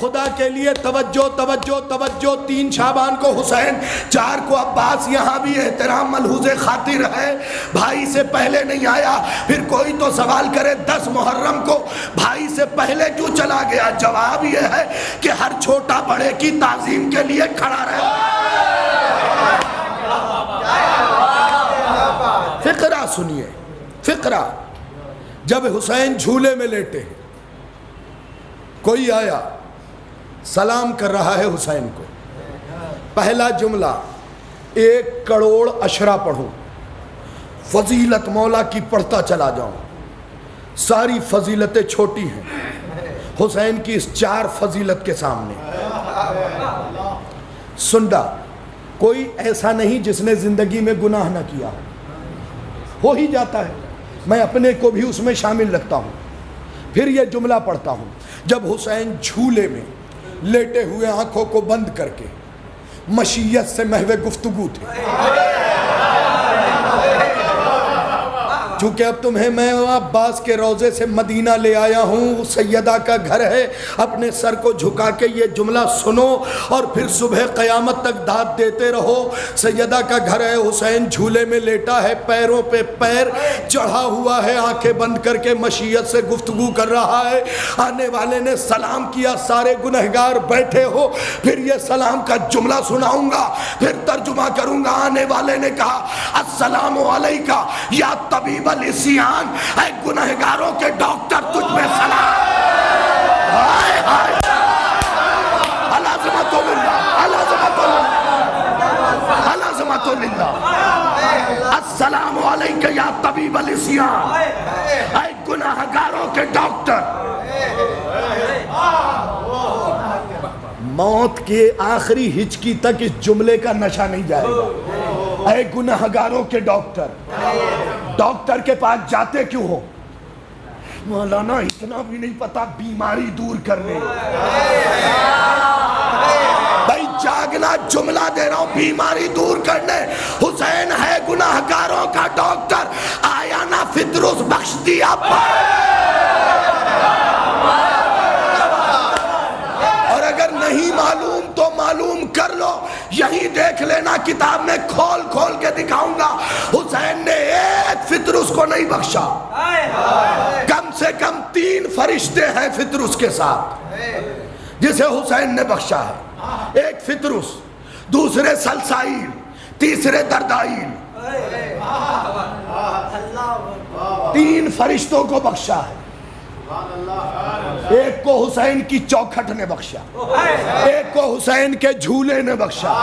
خدا کے لیے توجہ توجہ توجہ، 3 شعبان کو حسین، 4 کو عباس، یہاں بھی احترام ملحوظ خاطر ہے، بھائی سے پہلے نہیں آیا۔ پھر کوئی تو سوال کرے 10 محرم کو بھائی سے پہلے کیوں چلا گیا؟ جواب یہ ہے کہ ہر چھوٹا بڑے کی تعظیم کے لیے کھڑا رہے۔ فقرہ سنیے، فقرہ، جب حسین جھولے میں لیٹے، کوئی آیا سلام کر رہا ہے حسین کو، پہلا جملہ 1 کروڑ اشرا پڑھوں، فضیلت مولا کی پڑھتا چلا جاؤں، ساری فضیلتیں چھوٹی ہیں حسین کی اس 4 فضیلت کے سامنے۔ سنڈا، کوئی ایسا نہیں جس نے زندگی میں گناہ نہ کیا، ہو ہی جاتا ہے، میں اپنے کو بھی اس میں شامل رکھتا ہوں۔ پھر یہ جملہ پڑھتا ہوں، جب حسین جھولے میں لیٹے ہوئے آنکھوں کو بند کر کے مشیت سے محو گفتگو تھے، چونکہ اب تمہیں میں عباس کے روضے سے مدینہ لے آیا ہوں، سیدہ کا گھر ہے، اپنے سر کو جھکا کے یہ جملہ سنو اور پھر صبح قیامت تک داد دیتے رہو۔ سیدہ کا گھر ہے، حسین جھولے میں لیٹا ہے، پیروں پہ پیر چڑھا ہوا ہے، آنکھیں بند کر کے مشیت سے گفتگو کر رہا ہے۔ آنے والے نے سلام کیا، سارے گنہگار بیٹھے ہو، پھر یہ سلام کا جملہ سناؤں گا، پھر ترجمہ کروں گا۔ آنے والے نے کہا السلام علیکہ یا طبیب الاسیان، اے گنہگاروں کے ڈاکٹر تجھ میں سلام۔ ہائے ہائے، العظمت للہ، العظمت للہ، العظمت للہ، السلام علیکہ یا طبیب الاسیان، اے گنہگاروں کے ڈاکٹر۔ موت کے آخری ہچکی تک اس جملے کا نشہ نہیں جائے گا۔ اے گنہگاروں کے ڈاکٹر، ڈاکٹر کے پاس جاتے کیوں ہو؟ مولانا اتنا بھی نہیں پتا بیماری دور کرنے، بھائی جاگنا جملہ دے رہا ہوں، بیماری دور کرنے۔ حسین ہے گنہگاروں کا ڈاکٹر، آیا نا فطرس بخش دیا اور اگر نہیں معلوم تو معلوم کر لو، یہی دیکھ لینا، کتاب میں کھول کھول کے دکھاؤں گا۔ حسین نے ایک فطرس کو نہیں بخشا، کم سے کم 3 فرشتے ہیں فطرس کے ساتھ جسے حسین نے بخشا ہے۔ ایک فطرس، دوسرے سلسائیل، تیسرے دردائیل، 3 فرشتوں کو بخشا ہے۔ ایک کو حسین کی چوکھٹ نے بخشا، ایک کو حسین کے جھولے نے بخشا،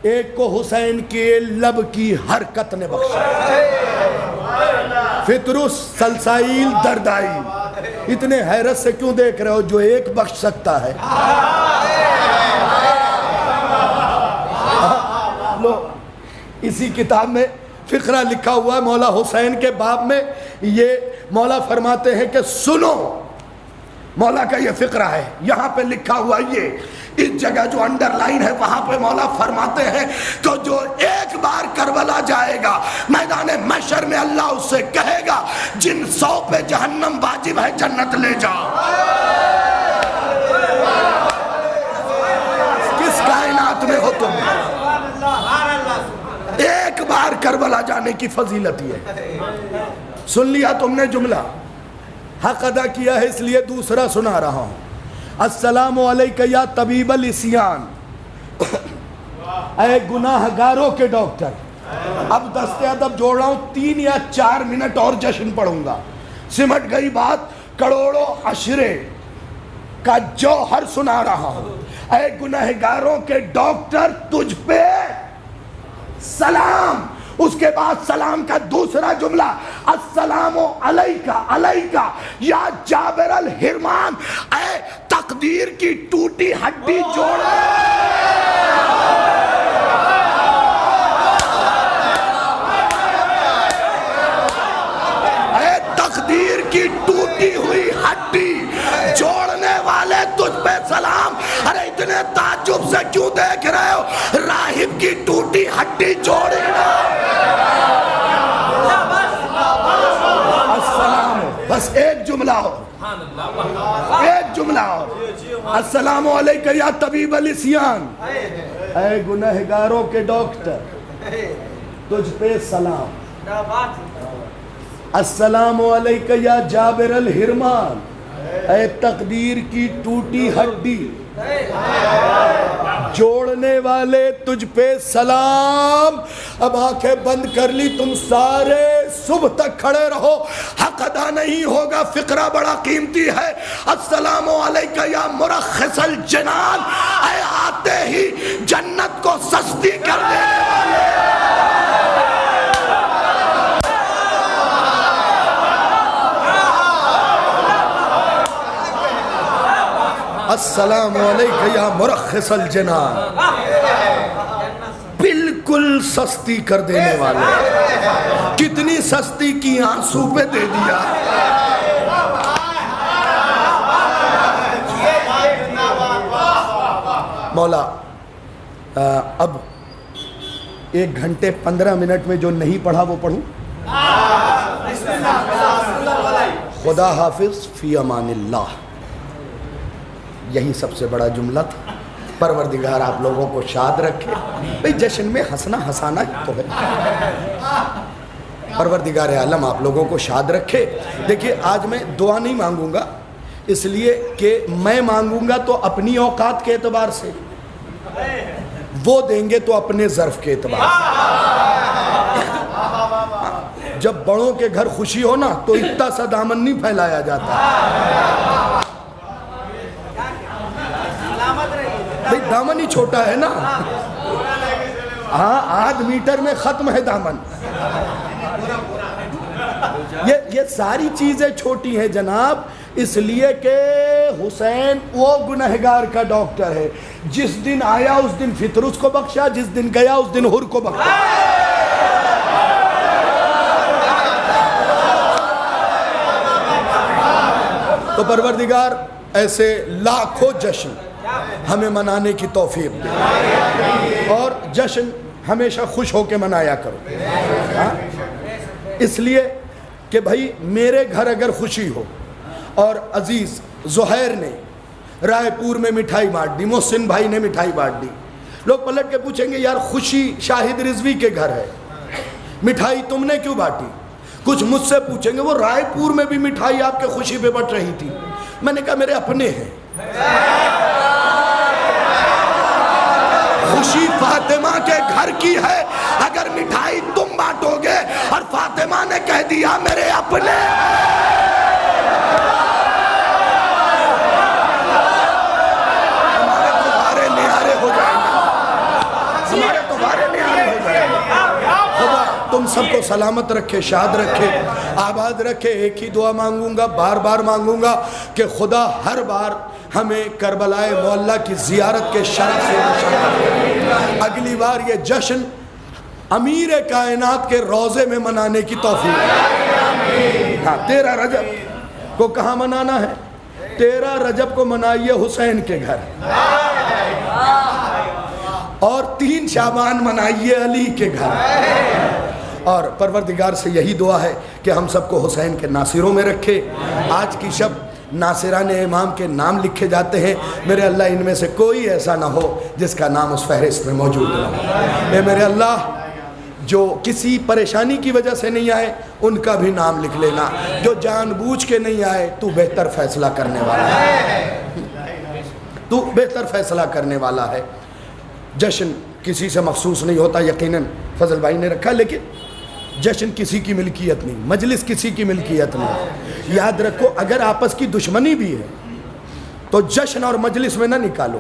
ایک کو حسین کے لب کی حرکت نے بخشا۔ فطرس، سلسائیل، دردائیل، اتنے حیرت سے کیوں دیکھ رہے ہو؟ جو ایک بخش سکتا ہے، لو اسی کتاب میں فقرہ لکھا ہوا ہے مولا حسین کے باب میں، یہ مولا فرماتے ہیں کہ سنو، مولا کا یہ فقرہ ہے، یہاں پہ لکھا ہوا یہ، اس جگہ جو انڈر لائن ہے وہاں پہ مولا فرماتے ہیں کہ جو ایک بار کربلا جائے گا میدان محشر میں اللہ اس سے کہے گا جن 100 پہ جہنم واجب ہے جنت لے جا۔ کس کائنات میں ہو تم؟ ایک بار کربلا جانے کی فضیلت یہ۔ سن لیا تم نے جملہ، حق ادا کیا ہے اس لیے دوسرا سنا رہا ہوں۔ السلام علیکہ یا طبیب الاسیان، اے گناہ گاروں کے ڈاکٹر۔ اب دست ادب جوڑ رہا ہوں، 3 یا 4 منٹ اور جشن پڑھوں گا، سمٹ گئی بات۔ کروڑوں عشرے کا جوہر سنا رہا ہوں۔ اے گناہ گاروں کے ڈاکٹر، تجھ پہ سلام۔ اس کے بعد سلام کا دوسرا جملہ، السلام علیکہ، علیکہ یا جابر الحرمان، اے تقدیر کی ٹوٹی ہڈی جوڑے۔ اے تقدیر کی ٹوٹی ہوئی ہڈی جوڑنے والے، تجھ پہ سلام۔ ارے اتنے تعجب سے کیوں دیکھ رہے ہو؟ راہب کی ٹوٹی ہڈی جوڑی نا۔ السلام، بس ایک جملہ ہو، جملہ اور السلام علیکم یا طبیب الاسیان، اے گنہگاروں کے ڈاکٹر تجھ پہ سلام، السلام علیکم یا جابر الحرمان، اے تقدیر کی ٹوٹی ہڈی جوڑنے والے تجھ پہ سلام۔ اب آنکھیں بند کر لی، تم سارے صبح تک کھڑے رہو، حق ادا نہیں ہوگا، فقرہ بڑا قیمتی ہے۔ السلام علیکم یا مرخص الجنان، اے آتے ہی جنت کو سستی کر دینے والے، السلام علیکم یا مرخص الجنان، بالکل سستی کر دینے والے۔ کتنی سستی کی، آنسو پہ دے دیا۔ مولا اب 1 گھنٹے 15 منٹ میں جو نہیں پڑھا وہ پڑھوں؟ خدا حافظ، فی امان اللہ، یہی سب سے بڑا جملہ تھا۔ پروردگار آپ لوگوں کو شاد رکھے۔ بھئی جشن میں ہنسنا ہنسانا ہی تو ہے، پروردگار عالم آپ لوگوں کو شاد رکھے۔ دیکھیے آج میں دعا نہیں مانگوں گا، اس لیے کہ میں مانگوں گا تو اپنی اوقات کے اعتبار سے، وہ دیں گے تو اپنے ظرف کے اعتبار سے۔ جب بڑوں کے گھر خوشی ہو نا تو اتنا سا دامن نہیں پھیلایا جاتا، بھئی دامن ہی چھوٹا ہے نا، ہاں 8 میٹر میں ختم ہے دامن۔ یہ ساری چیزیں چھوٹی ہیں جناب، اس لیے کہ حسین وہ گنہگار کا ڈاکٹر ہے، جس دن آیا اس دن فطر اس کو بخشا، جس دن گیا اس دن حر کو بخشا۔ تو پروردگار ایسے لاکھوں جشن ہمیں منانے کی توفیق دے، اور جشن ہمیشہ خوش ہو کے منایا کرو، اس لیے کہ بھائی میرے گھر اگر خوشی ہو اور عزیز زہیر نے رائے پور میں مٹھائی بانٹ دی، محسن بھائی نے مٹھائی بانٹ دی، لوگ پلٹ کے پوچھیں گے یار خوشی شاہد رضوی کے گھر ہے، مٹھائی تم نے کیوں بانٹی؟ کچھ مجھ سے پوچھیں گے وہ رائے پور میں بھی مٹھائی آپ کے خوشی پہ بٹ رہی تھی، میں نے کہا میرے اپنے ہیں، خوشی فاطمہ کے گھر کی ہے، اگر مٹھائی تم بانٹو گے اور فاطمہ نے کہہ دیا میرے اپنے، ہمارے تمہارے نیارے ہو جائیں گے، ہمارے تمہارے نیارے ہو جائیں گے۔ خدا تم سب کو سلامت رکھے، شاد رکھے، آباد رکھے۔ ایک ہی دعا مانگوں گا، بار بار مانگوں گا کہ خدا ہر بار ہمیں کربلائے معلیٰ کی زیارت کے شرف سے نشان دے۔ اگلی بار یہ جشن امیر کائنات کے روضے میں منانے کی توفیق۔ ہاں 13 رجب کو کہاں منانا ہے؟ 13 رجب کو منائیے حسین کے گھر، اور 3 شعبان منائیے علی کے گھر، اور پروردگار سے یہی دعا ہے کہ ہم سب کو حسین کے ناصروں میں رکھے۔ آج کی شب ناصران امام کے نام لکھے جاتے ہیں، میرے اللہ ان میں سے کوئی ایسا نہ ہو جس کا نام اس فہرست میں موجود نہ ہو۔ اے میرے اللہ جو کسی پریشانی کی وجہ سے نہیں آئے ان کا بھی نام لکھ لینا، جو جان بوجھ کے نہیں آئے تو بہتر فیصلہ کرنے والا ہے، تو بہتر فیصلہ کرنے والا ہے۔ جشن کسی سے مخصوص نہیں ہوتا، یقیناً فضل بھائی نے رکھا، لیکن جشن کسی کی ملکیت نہیں، مجلس کسی کی ملکیت نہیں۔ یاد رکھو اگر آپس کی دشمنی بھی ہے تو جشن اور مجلس میں نہ نکالو،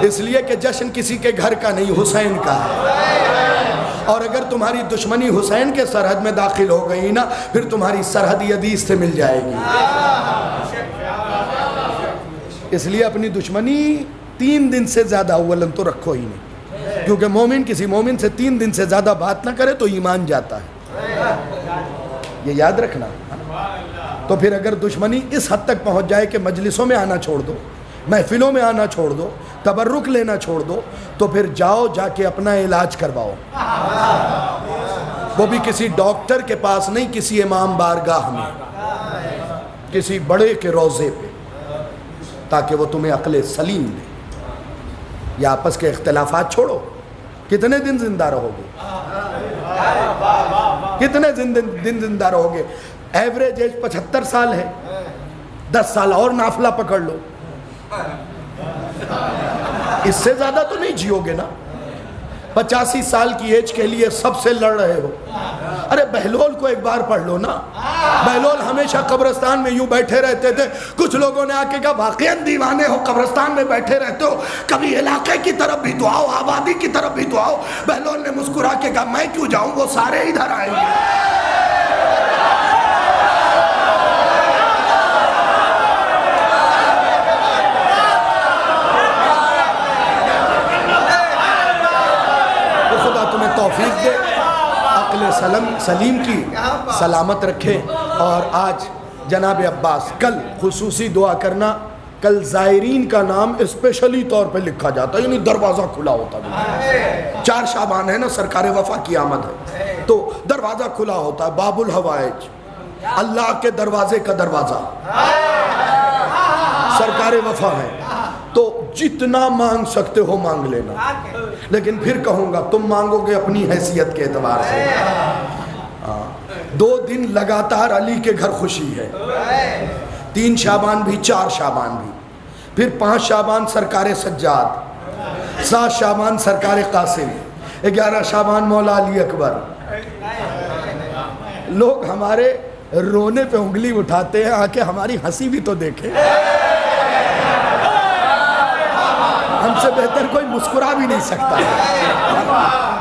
اس لیے کہ جشن کسی کے گھر کا نہیں، حسین کا ہے، اور اگر تمہاری دشمنی حسین کے سرحد میں داخل ہو گئی نا پھر تمہاری سرحد حدیث سے مل جائے گی۔ اس لیے اپنی دشمنی 3 دن سے زیادہ اولن تو رکھو ہی نہیں، کیونکہ مومن کسی مومن سے 3 دن سے زیادہ بات نہ کرے تو ایمان جاتا ہے، یہ یاد رکھنا۔ تو پھر اگر دشمنی اس حد تک پہنچ جائے کہ مجلسوں میں آنا چھوڑ دو، محفلوں میں آنا چھوڑ دو، تبرک لینا چھوڑ دو، تو پھر جاؤ جا کے اپنا علاج کرواؤ، وہ بھی کسی ڈاکٹر کے پاس نہیں، کسی امام بارگاہ میں۔ کسی بڑے کے روضے پہ تاکہ وہ تمہیں عقل سلیم دے. یا آپس کے اختلافات چھوڑو. کتنے دن زندہ رہو گے؟ کتنے دن زندہ رہو گے؟ ایوریج ایج 75 سال ہے. 10 سال اور نافلہ پکڑ لو. اس سے زیادہ تو نہیں جیو گے نا. 85 سال کی ایج کے لیے سب سے لڑ رہے ہو. ارے بہلول کو ایک بار پڑھ لو نا. بہلول ہمیشہ قبرستان میں یوں بیٹھے رہتے تھے. کچھ لوگوں نے آ کے کہا واقعاً دیوانے ہو, قبرستان میں بیٹھے رہتے ہو, کبھی علاقے کی طرف بھی تو آؤ, آبادی کی طرف بھی تو آؤ. بہلول نے مسکرا کے کہا میں کیوں جاؤں, وہ سارے ادھر آئیں گے. توفیق دے, عقل سلیم کی سلامت رکھے. اور آج جناب عباس, کل خصوصی دعا کرنا, کل زائرین کا نام اسپیشلی طور پہ لکھا جاتا ہے, یعنی دروازہ کھلا ہوتا ہے. 4 شعبان ہے نا, سرکار وفا کی آمد ہے تو دروازہ کھلا ہوتا ہے. باب الحوائج, اللہ کے دروازے کا دروازہ سرکار وفا ہے. تو جتنا مانگ سکتے ہو مانگ لینا, لیکن پھر کہوں گا تم مانگو گے اپنی حیثیت کے اعتبار سے. 2 دن لگاتار علی کے گھر خوشی ہے. 3 شعبان بھی, 4 شعبان بھی, پھر 5 شعبان سرکار سجاد, 7 شعبان سرکار قاسم, 11 شعبان مولا علی اکبر. لوگ ہمارے رونے پہ انگلی اٹھاتے ہیں, آ کے ہماری ہنسی بھی تو دیکھیں. ہم سے بہتر کوئی مسکرا بھی نہیں سکتا.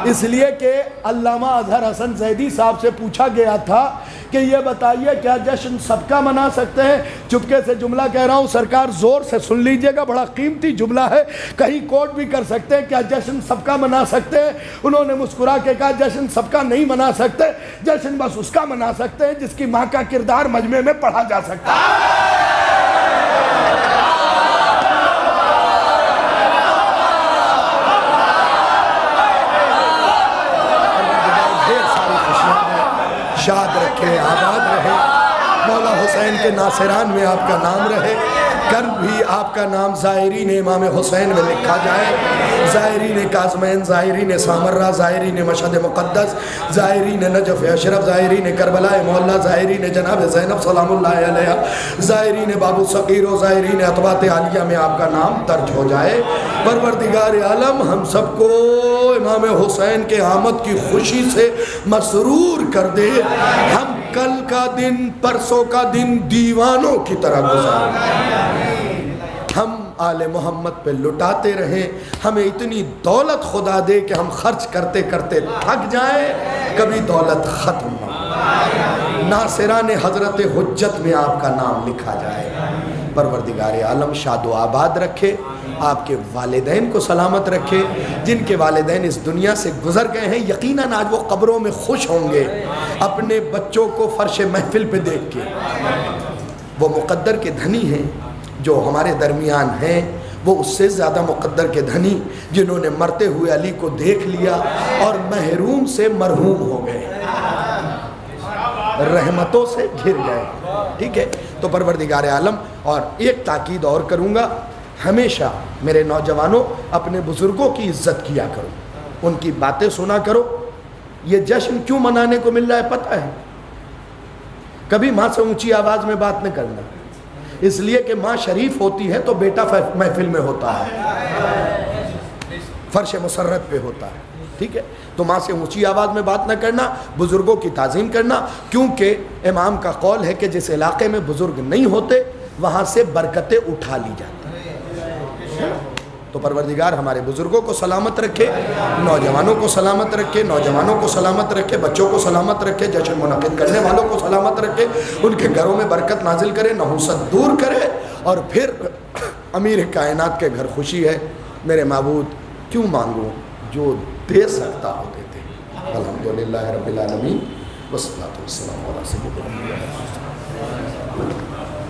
اس لیے کہ علامہ اظہر حسن زیدی صاحب سے پوچھا گیا تھا کہ یہ بتائیے کیا جشن سب کا منا سکتے ہیں؟ چپکے سے جملہ کہہ رہا ہوں, سرکار زور سے سن لیجئے گا, بڑا قیمتی جملہ ہے, کہیں کوٹ بھی کر سکتے ہیں. کیا جشن سب کا منا سکتے ہیں؟ انہوں نے مسکرا کے کہا جشن سب کا نہیں منا سکتے, جشن بس اس کا منا سکتے ہیں جس کی ماں کا کردار مجمع میں پڑھا جا سکتا ہے. شاد رکھے, آباد رہے, مولا حسین کے ناصران میں آپ کا نام رہے. کل بھی آپ کا نام زائرین امام حسین میں لکھا جائے. زائرین کاظمین, زائرین سامرہ, زائرین مشہد مقدس, زائرین نجف اشرف, زائرین کربلا مولا, زائرین جناب زینب سلام اللہ علیہ, زائرین بابو صغیر و زائرین اطباط عالیہ میں آپ کا نام درج ہو جائے. پروردگار عالم ہم سب کو امام حسین کے آمد کی خوشی سے مسرور کر دے. ہم کل کا دن, پرسوں کا دن دیوانوں کی طرح گزاریں, ہم آل محمد پہ لٹاتے رہیں. ہمیں اتنی دولت خدا دے کہ ہم خرچ کرتے کرتے تھک جائیں, کبھی دولت ختم نہ ہو. ناصران حضرت حجت میں آپ کا نام لکھا جائے. پروردگار عالم شاد و آباد رکھے, آپ کے والدین کو سلامت رکھے. جن کے والدین اس دنیا سے گزر گئے ہیں, یقیناً آج وہ قبروں میں خوش ہوں گے اپنے بچوں کو فرش محفل پہ دیکھ کے. وہ مقدر کے دھنی ہیں جو ہمارے درمیان ہیں, وہ اس سے زیادہ مقدر کے دھنی جنہوں نے مرتے ہوئے علی کو دیکھ لیا اور محروم سے مرحوم ہو گئے, رحمتوں سے گھر گئے. ٹھیک ہے, تو پروردگار عالم. اور ایک تاکید اور کروں گا, ہمیشہ میرے نوجوانوں اپنے بزرگوں کی عزت کیا کرو, ان کی باتیں سنا کرو. یہ جشن کیوں منانے کو مل رہا ہے پتہ ہے؟ کبھی ماں سے اونچی آواز میں بات نہ کرنا, اس لیے کہ ماں شریف ہوتی ہے تو بیٹا محفل میں ہوتا ہے, فرش مسرت پہ ہوتا ہے. ٹھیک ہے, تو ماں سے اونچی آواز میں بات نہ کرنا, بزرگوں کی تعظیم کرنا, کیونکہ امام کا قول ہے کہ جس علاقے میں بزرگ نہیں ہوتے وہاں سے برکتیں اٹھا لی جاتی ہیں. تو پروردگار ہمارے بزرگوں کو سلامت رکھے, نوجوانوں کو سلامت رکھے, نوجوانوں کو سلامت رکھے, بچوں کو سلامت رکھے, جشن منعقد کرنے والوں کو سلامت رکھے, ان کے گھروں میں برکت نازل کرے, نحوست دور کرے. اور پھر امیر کائنات کے گھر خوشی ہے. میرے معبود کیوں مانگوں, جو دے سکتا ہو دیتے. الحمدللہ رب العالمین والصلاۃ والسلام علی سیدنا محمد.